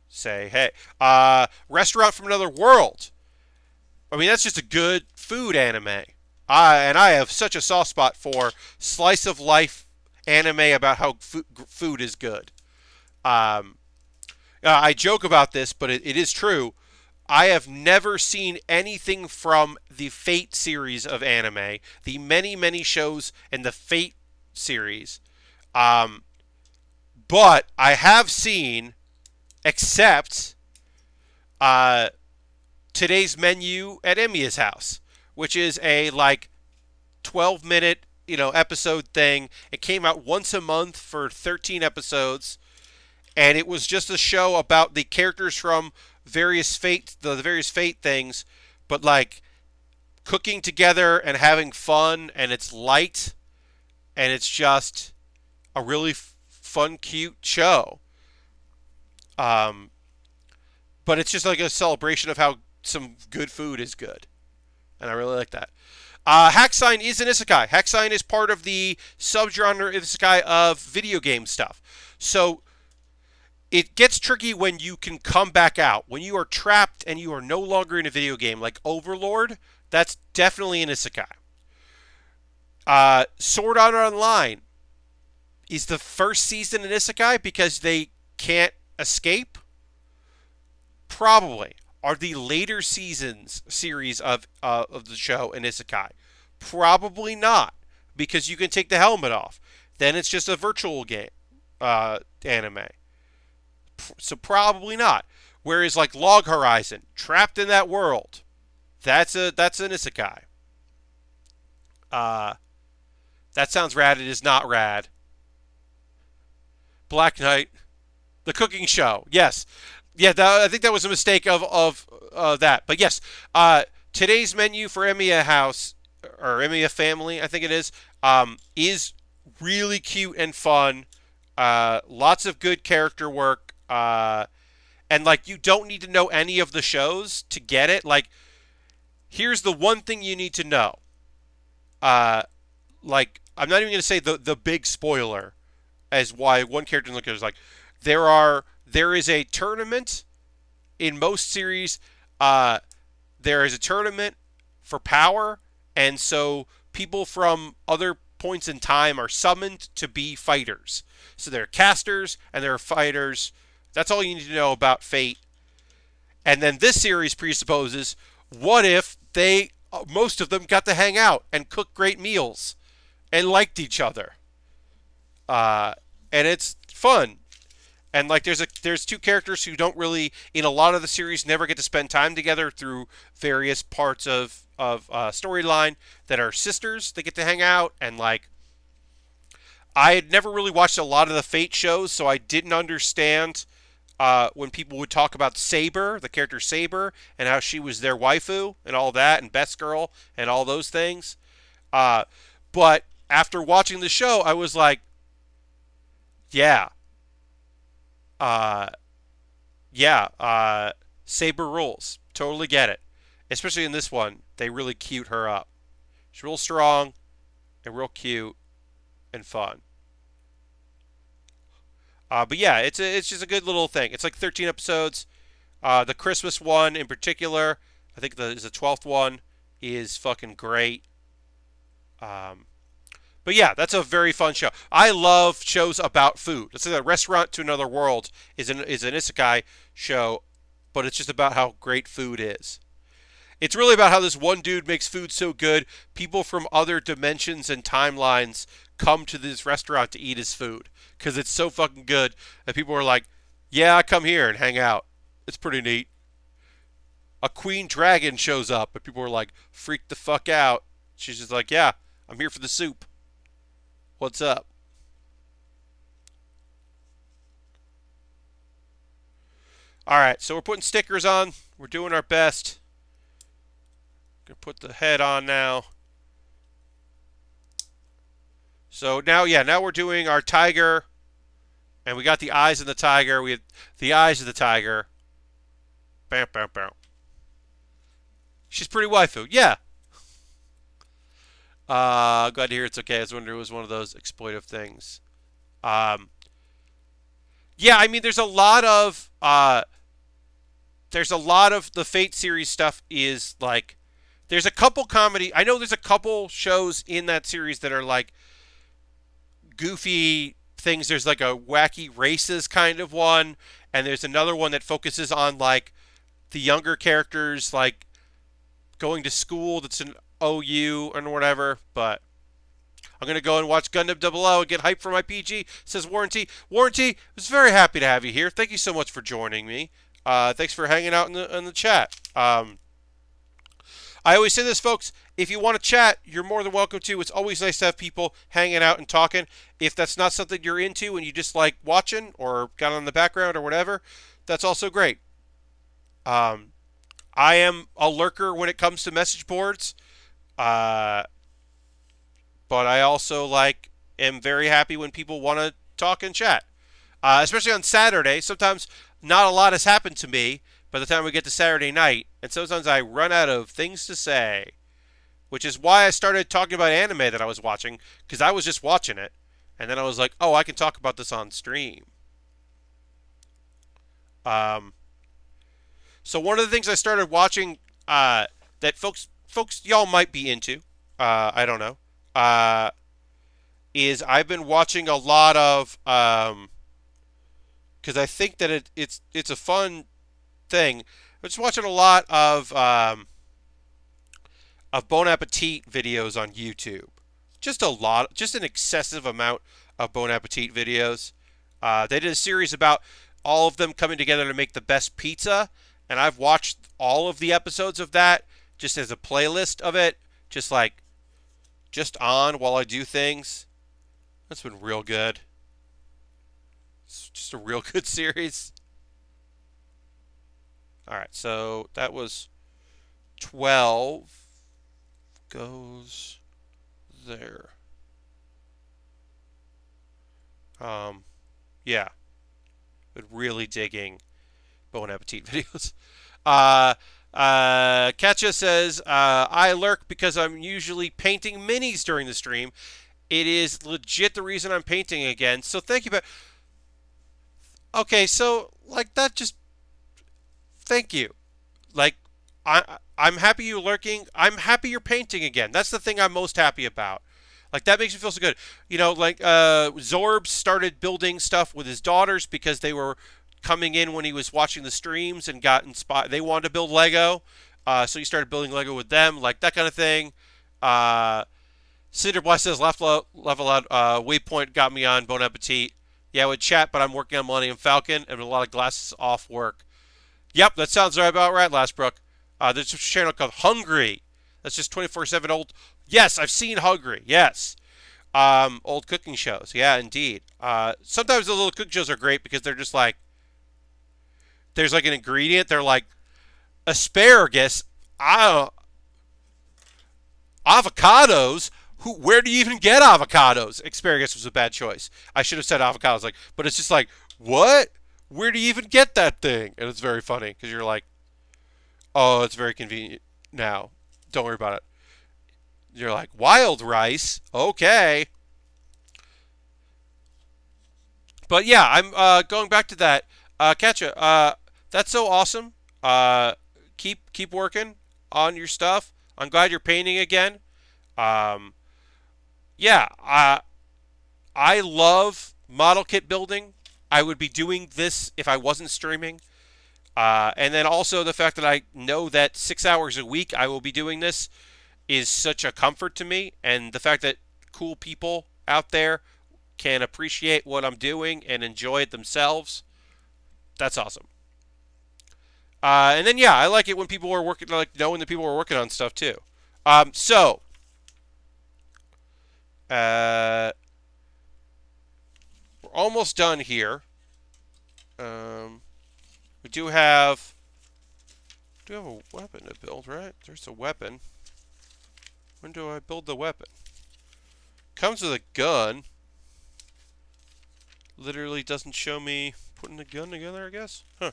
say, hey, Restaurant from Another World. I mean, that's just a good food anime. I have such a soft spot for slice of life anime about how food is good. I joke about this, but it is true. I have never seen anything from the Fate series of anime, the many, many shows in the Fate series. But I have seen, except today's menu at Emiya's house, which is a like 12-minute, episode thing. It came out once a month for 13 episodes, and it was just a show about the characters from the various Fate things, but like cooking together and having fun, and it's light, and it's just a really fun, cute show. Um, but it's just like a celebration of how some good food is good, and I really like that. Hacksign is an isekai. Hacksign is part of the subgenre isekai of video game stuff. So it gets tricky when you can come back out. When you are trapped and you are no longer in a video game, like Overlord, that's definitely an isekai. Sword Art Online is the first season an isekai because they can't escape. Probably. Are the later series of the show an isekai? Probably not, because you can take the helmet off. Then it's just a virtual game anime. So probably not. Whereas like Log Horizon, trapped in that world, that's an isekai. That sounds rad. It is not rad. Black Knight, the cooking show. Yes, yeah. I think that was a mistake of that. But yes, today's menu for Emiya House or Emiya Family, I think it is really cute and fun. Lots of good character work. And like you don't need to know any of the shows to get it. Like, here's the one thing you need to know. Like I'm not even going to say the big spoiler as why one character in the character is like there is a tournament in most series. There is a tournament for power, and so people from other points in time are summoned to be fighters. So there are casters and there are fighters. That's all you need to know about Fate. And then this series presupposes, what if most of them got to hang out and cook great meals and liked each other? And it's fun. And like there's two characters who don't really, in a lot of the series, never get to spend time together through various parts of storyline that are sisters. They get to hang out, and like I had never really watched a lot of the Fate shows, so I didn't understand when people would talk about Saber, the character Saber, and how she was their waifu and all that, and Best Girl and all those things. But after watching the show, I was like, yeah. Saber rules. Totally get it. Especially in this one, they really cute her up. She's real strong and real cute and fun. But yeah, it's just a good little thing. It's like 13 episodes. The Christmas one in particular, I think is the 12th one, is fucking great. But yeah, that's a very fun show. I love shows about food. Let's say that Restaurant to Another World is an isekai show, but it's just about how great food is. It's really about how this one dude makes food so good, people from other dimensions and timelines come to this restaurant to eat his food because it's so fucking good that people are like, yeah, come here and hang out. It's pretty neat. A queen dragon shows up, and people are like, freak the fuck out. She's just like, yeah, I'm here for the soup. What's up? Alright, so we're putting stickers on. We're doing our best. Gonna put the head on now. So now we're doing our tiger. And we got the eyes of the tiger. We have the eyes of the tiger. Bam, bam, bam. She's pretty waifu. Yeah. Glad to hear it's okay. I was wondering if it was one of those exploitive things. Yeah, I mean, there's a lot of the Fate series stuff is like, there's a couple comedy. I know there's a couple shows in that series that are like goofy things. There's like a wacky races kind of one, and there's another one that focuses on like the younger characters like going to school. That's an OU and whatever, but I'm going to go and watch Gundam 00 and get hyped for my PG, says Warranty. Warranty, I was very happy to have you here. Thank you so much for joining me. Thanks for hanging out in the chat. I always say this, folks. If you want to chat, you're more than welcome to. It's always nice to have people hanging out and talking. If that's not something you're into and you just like watching or got on the background or whatever, that's also great. Um, I am a lurker when it comes to message boards, uh, but I also am very happy when people want to talk and chat, especially on Saturday. Sometimes not a lot has happened to me by the time we get to Saturday night, and sometimes I run out of things to say, which is why I started talking about anime that I was watching, because I was just watching it, and then I was like, oh, I can talk about this on stream. Um, so one of the things I started watching that folks y'all might be into, I don't know, uh, is I've been watching a lot of because I think that it's a fun thing. I'm just watching a lot of Bon Appetit videos on YouTube. Just a lot, just an excessive amount of Bon Appetit videos. They did a series about all of them coming together to make the best pizza, and I've watched all of the episodes of that just as a playlist of it, just on while I do things. That's been real good. It's just a real good series. All right, so that was 12 goes there. Yeah, but really digging Bon Appetit videos. Katja says, I lurk because I'm usually painting minis during the stream. It is legit the reason I'm painting again. So thank you, but okay, so that just thank you. Like I'm happy you're lurking. I'm happy you're painting again. That's the thing I'm most happy about. That makes me feel so good. Zorb started building stuff with his daughters because they were coming in when he was watching the streams and got inspired. They wanted to build Lego, so he started building Lego with them, that kind of thing. Cinder Blast says level out. Waypoint got me on Bon Appetit. Yeah, with chat, but I'm working on Millennium Falcon and a lot of glasses off work. Yep, that sounds about right, Lastbrook. There's a channel called Hungry. That's just 24/7 old. Yes, I've seen Hungry. Yes. Old cooking shows. Yeah, indeed. Sometimes those little cooking shows are great because they're just there's an ingredient. They're like asparagus. Avocados. Where do you even get avocados? Asparagus was a bad choice. I should have said avocados. But it's just what? Where do you even get that thing? And it's very funny because you're like, oh, it's very convenient now. Don't worry about it. You're like, wild rice? Okay. But yeah, I'm going back to that. Katja, that's so awesome. Keep working on your stuff. I'm glad you're painting again. Yeah, I love model kit building. I would be doing this if I wasn't streaming. And then also the fact that I know that 6 hours a week I will be doing this is such a comfort to me. And the fact that cool people out there can appreciate what I'm doing and enjoy it themselves, that's awesome. And then, yeah, I like it when people are working, knowing that people are working on stuff too. We're almost done here. We do have a weapon to build, right? There's a weapon. When do I build the weapon? Comes with a gun. Literally doesn't show me putting the gun together, I guess. Huh.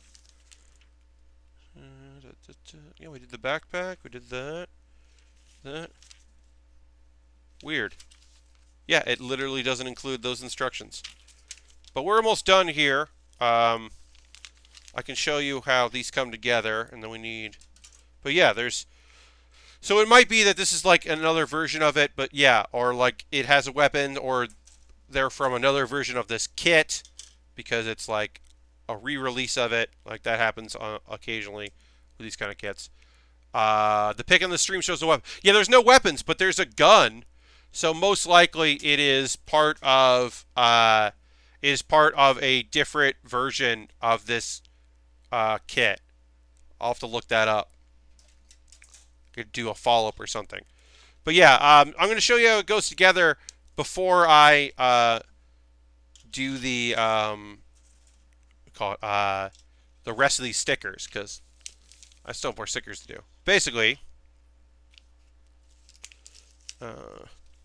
Yeah, we did the backpack. We did that. That. Weird. Yeah, it literally doesn't include those instructions. But we're almost done here. I can show you how these come together, and then we need... But yeah, there's... So it might be that this is another version of it, but yeah, or it has a weapon, or they're from another version of this kit, because it's a re-release of it. That happens occasionally with these kind of kits. The pic on the stream shows the weapon. Yeah, there's no weapons, but there's a gun. So most likely it is part of a different version of this kit. I'll have to look that up. could do a follow-up or something. But yeah, I'm going to show you how it goes together before I do the the rest of these stickers, because I still have more stickers to do. Basically,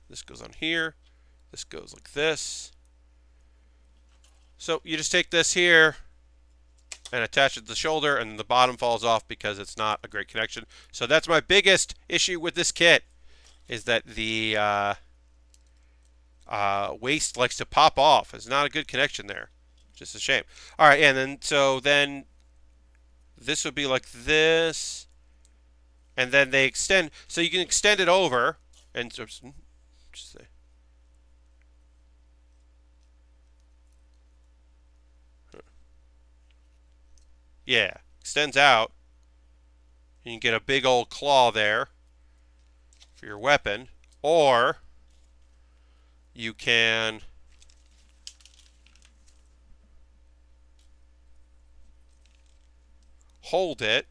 this goes on here. This goes like this. So you just take this here and attach it to the shoulder, and the bottom falls off because it's not a great connection. So that's my biggest issue with this kit, is that the waist likes to pop off. It's not a good connection there. Just a shame. All right, and then this would be like this, and then they extend. So you can extend it over, and just say. Yeah, extends out. You can get a big old claw there for your weapon, or you can hold it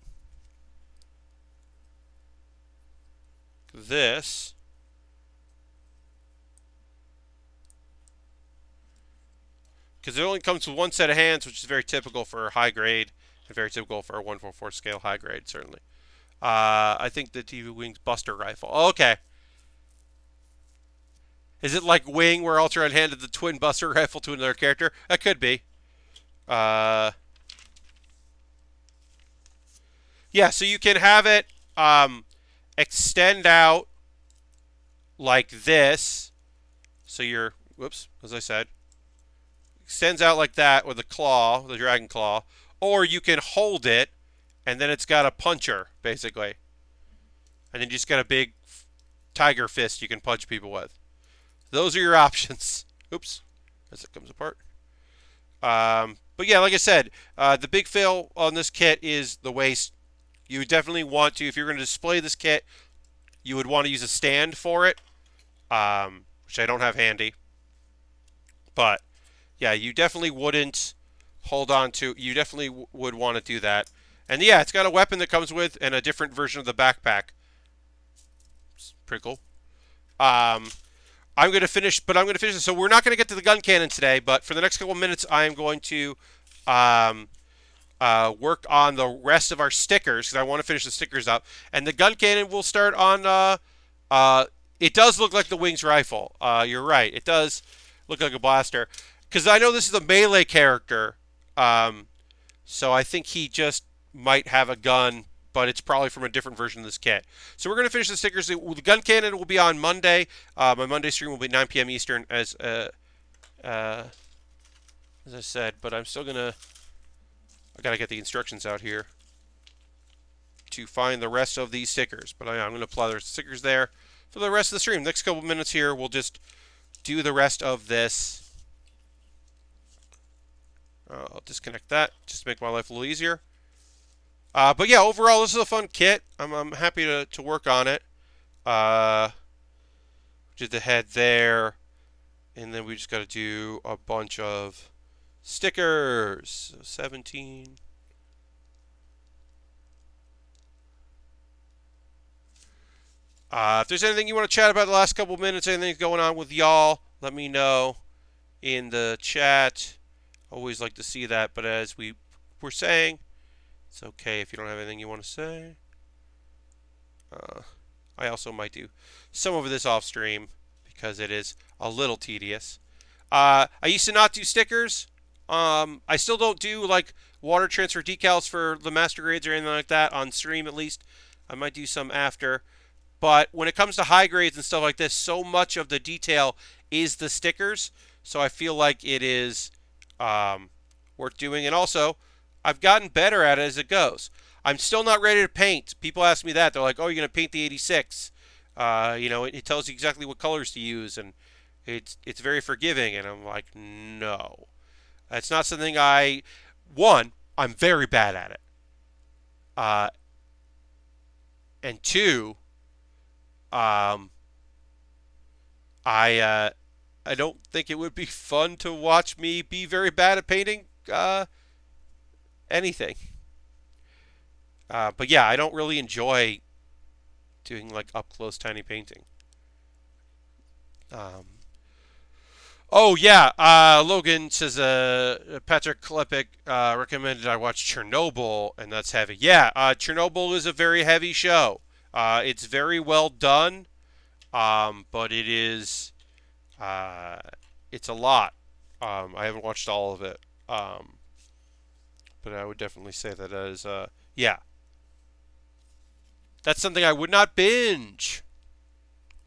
this, because it only comes with one set of hands, which is very typical for high grade and very typical for a 144 scale high grade, certainly. I think the TV Wing's Buster Rifle. Oh, okay. Is it like Wing, where Altron handed the twin Buster Rifle to another character? That could be. Yeah, so you can have it extend out like this. So you're, whoops, as I said, extends out like that with the claw, the dragon claw. Or you can hold it, and then it's got a puncher, basically. And then you just got a big tiger fist you can punch people with. Those are your options. Oops, as it comes apart. But yeah, like I said, the big fail on this kit is the waist. You definitely want to, if you're going to display this kit, you would want to use a stand for it, which I don't have handy. But yeah, you definitely wouldn't hold on to. You definitely would want to do that. And yeah, it's got a weapon that comes with and a different version of the backpack. It's pretty cool. I'm going to finish this. So we're not going to get to the gun cannon today, but for the next couple minutes, I'm going to work on the rest of our stickers, because I want to finish the stickers up. And the gun cannon will start on, it does look like the Wings rifle. You're right. It does look like a blaster. Because I know this is a melee character, so I think he just might have a gun, but it's probably from a different version of this kit. So we're going to finish the stickers. The gun cannon will be on Monday. My Monday stream will be 9 p.m. Eastern, as I said. But I'm still going to... I got to get the instructions out here to find the rest of these stickers. But I'm going to apply the stickers there for the rest of the stream. Next couple minutes here, we'll just do the rest of this. I'll disconnect that just to make my life a little easier. But yeah, overall, this is a fun kit. I'm happy to work on it. Did the head there, and then we just got to do a bunch of stickers. So 17. If there's anything you want to chat about the last couple minutes, anything going on with y'all, let me know in the chat. Always like to see that, but as we were saying, it's okay if you don't have anything you want to say. I also might do some of this off stream because it is a little tedious. I used to not do stickers. I still don't do like water transfer decals for the master grades or anything like that on stream, at least. I might do some after. But when it comes to high grades and stuff like this, so much of the detail is the stickers. So I feel like it is worth doing. And also, I've gotten better at it as it goes. I'm still not ready to paint. People ask me that. They're like, oh, you're going to paint the 86. You know, it tells you exactly what colors to use, and it's very forgiving. And I'm like, no. That's not something one, I'm very bad at it. And two, I don't think it would be fun to watch me be very bad at painting anything. But yeah, I don't really enjoy doing like up close tiny painting. Um, oh yeah, Logan says Patrick Klepek recommended I watch Chernobyl, and that's heavy. Yeah, Chernobyl is a very heavy show. It's very well done, but uh, it's a lot. I haven't watched all of it, but I would definitely say that as yeah, that's something I would not binge.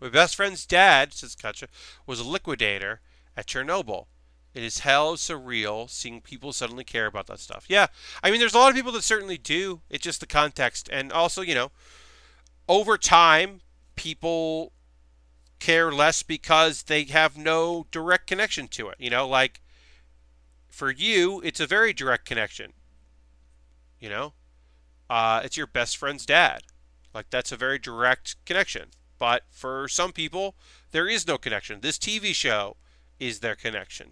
My best friend's dad, says Katja, was a liquidator at Chernobyl. It is hell surreal seeing people suddenly care about that stuff. Yeah, I mean, there's a lot of people that certainly do. It's just the context. And also, over time, people care less because they have no direct connection to it. Like for you, it's a very direct connection. You know, it's your best friend's dad. Like that's a very direct connection. But for some people, there is no connection. This TV show is their connection.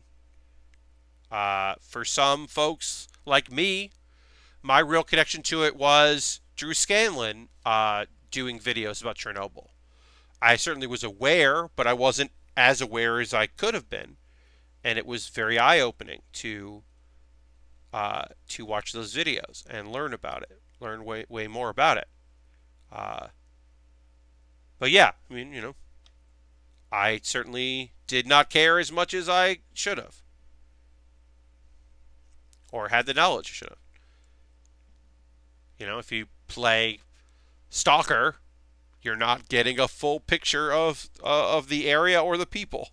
For some folks like me, my real connection to it was Drew Scanlon doing videos about Chernobyl. I certainly was aware, but I wasn't as aware as I could have been, and it was very eye-opening to watch those videos and learn about it, learn way more about it. Uh, but yeah, I mean, I certainly did not care as much as I should have, or had the knowledge I should have. If you play Stalker, you're not getting a full picture of the area or the people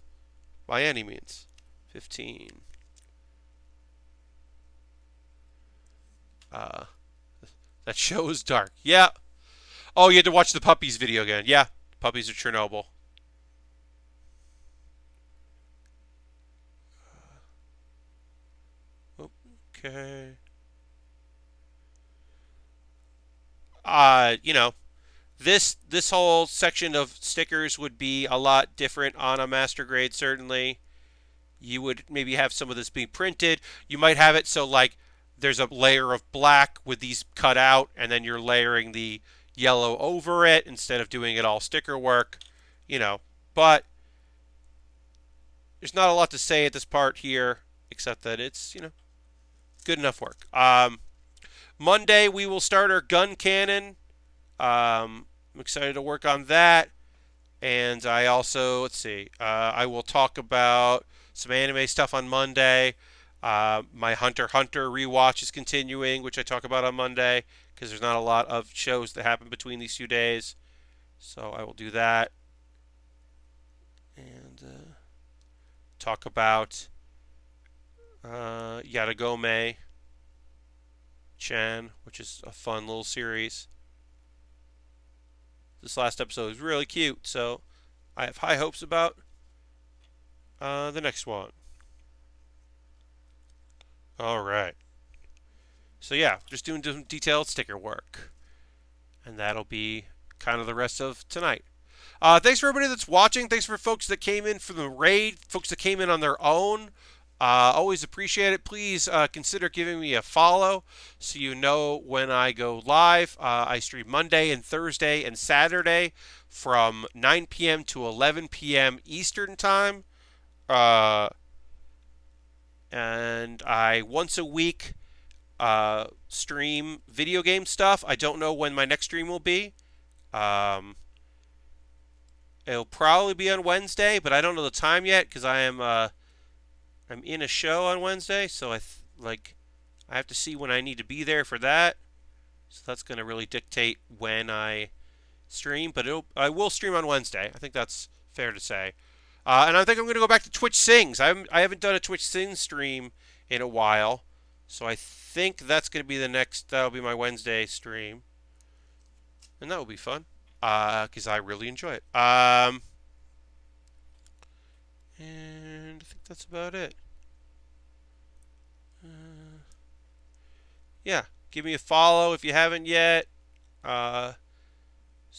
by any means. 15. Uh, that show is dark. Yeah. Oh, you had to watch the puppies video again. Yeah, puppies of Chernobyl. Okay. You know, this whole section of stickers would be a lot different on a master grade. Certainly, you would maybe have some of this be printed. You might have it so like there's a layer of black with these cut out, and then you're layering the yellow over it instead of doing it all sticker work. But there's not a lot to say at this part here, except that it's good enough work. Monday we will start our gun cannon. I'm excited to work on that. And I also, let's see, I will talk about some anime stuff on Monday. My Hunter x Hunter rewatch is continuing, which I talk about on Monday, because there's not a lot of shows that happen between these few days. So I will do that. And talk about Yatagome Chan, which is a fun little series. This last episode is really cute, so I have high hopes about the next one. Alright. So yeah, just doing some detailed sticker work. And that'll be kind of the rest of tonight. Thanks for everybody that's watching. Thanks for folks that came in for the raid, folks that came in on their own. Always appreciate it. Please consider giving me a follow so you know when I go live. I stream Monday and Thursday and Saturday from 9 p.m. to 11 p.m. Eastern Time. And I once a week stream video game stuff. I don't know when my next stream will be. It'll probably be on Wednesday, but I don't know the time yet because I'm in a show on Wednesday, so I have to see when I need to be there for that. So that's going to really dictate when I stream, but I will stream on Wednesday. I think that's fair to say. And I think I'm going to go back to Twitch Sings. I haven't done a Twitch Sings stream in a while, so I think that's going to be that'll be my Wednesday stream. And that will be fun, because I really enjoy it. And I think that's about it. Yeah, give me a follow if you haven't yet, so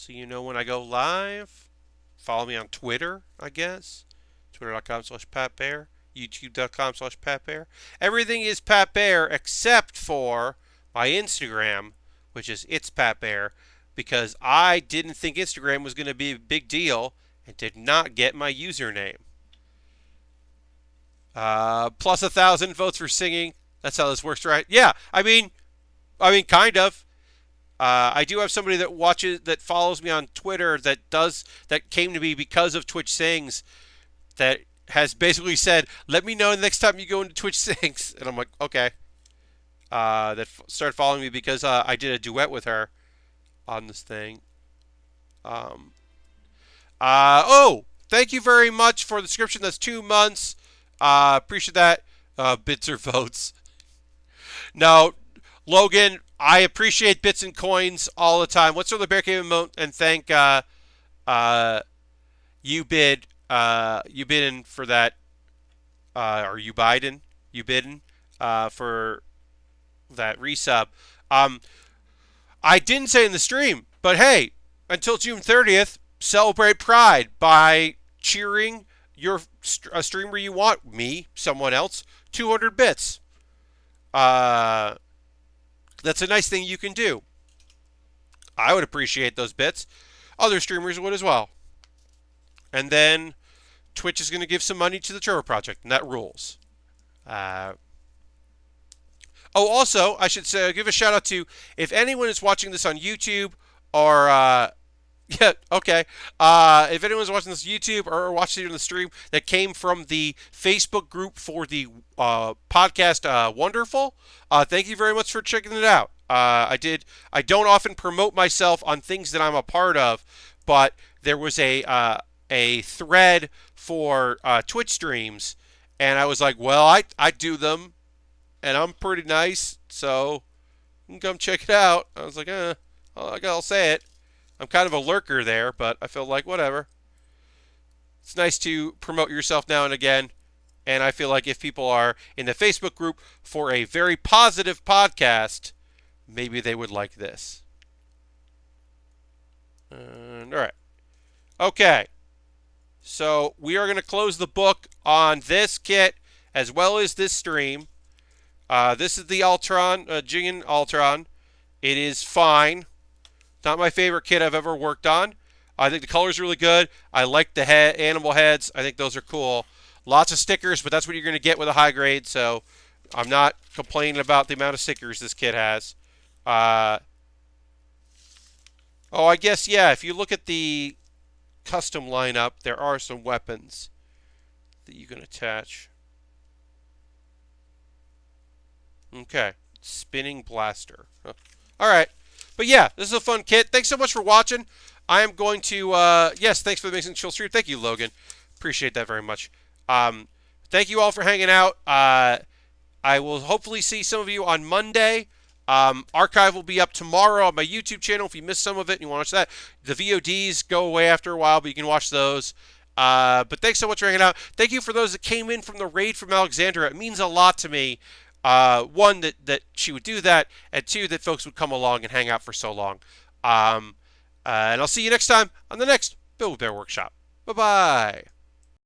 you know when I go live. Follow me on Twitter, I guess. Twitter.com/PatBaer. YouTube.com/PatBaer. Everything is Pat Baer except for my Instagram, which is It's Pat Baer. because I didn't think Instagram was going to be a big deal and did not get my username. Plus 1,000 votes for singing. That's how this works, right? Yeah, kind of. I do have somebody that follows me on Twitter that came to me because of Twitch Sings, that has basically said, "Let me know the next time you go into Twitch Sings," and I'm like, okay. Started following me because I did a duet with her on this thing. Thank you very much for the subscription. That's 2 months. Appreciate that. Bits or votes. Now, Logan, I appreciate bits and coins all the time. Let's throw the Bear Cave emote and thank you bidden for that, or you bidden for that resub. I didn't say in the stream, but hey, until June 30th, celebrate Pride by cheering a streamer you want, me, someone else, 200 bits. That's a nice thing you can do. I would appreciate those bits. Other streamers would as well. And then Twitch is going to give some money to the Trevor Project, and that rules. Also, I should say, give a shout out to, if anyone is watching this on YouTube or, yeah, okay. If anyone's watching this on YouTube or watching it on the stream that came from the Facebook group for the podcast Wonderful, thank you very much for checking it out. I don't often promote myself on things that I'm a part of, but there was a thread for Twitch streams, and I was like, well, I do them, and I'm pretty nice, so you can come check it out. I was like, I'll say it. I'm kind of a lurker there, but I feel like whatever. It's nice to promote yourself now and again, and I feel like if people are in the Facebook group for a very positive podcast, maybe they would like this. All right. Okay. So we are going to close the book on this kit as well as this stream. This is the Altron, Jiyan Altron. It is fine. Not my favorite kit I've ever worked on. I think the color's really good. I like the animal heads. I think those are cool. Lots of stickers, but that's what you're going to get with a high grade, so I'm not complaining about the amount of stickers this kit has. I guess, yeah, if you look at the custom lineup, there are some weapons that you can attach. Okay, spinning blaster. Huh. All right, but yeah, this is a fun kit. Thanks so much for watching. I am going to, yes, thanks for the amazing chill stream. Thank you, Logan. Appreciate that very much. Thank you all for hanging out. I will hopefully see some of you on Monday. Archive will be up tomorrow on my YouTube channel. If you missed some of it and you want to watch that, the VODs go away after a while, but you can watch those. But thanks so much for hanging out. Thank you for those that came in from the raid from Alexandra. It means a lot to me. One, that she would do that, and two, that folks would come along and hang out for so long. And I'll see you next time on the next Build Bear Workshop. Bye-bye.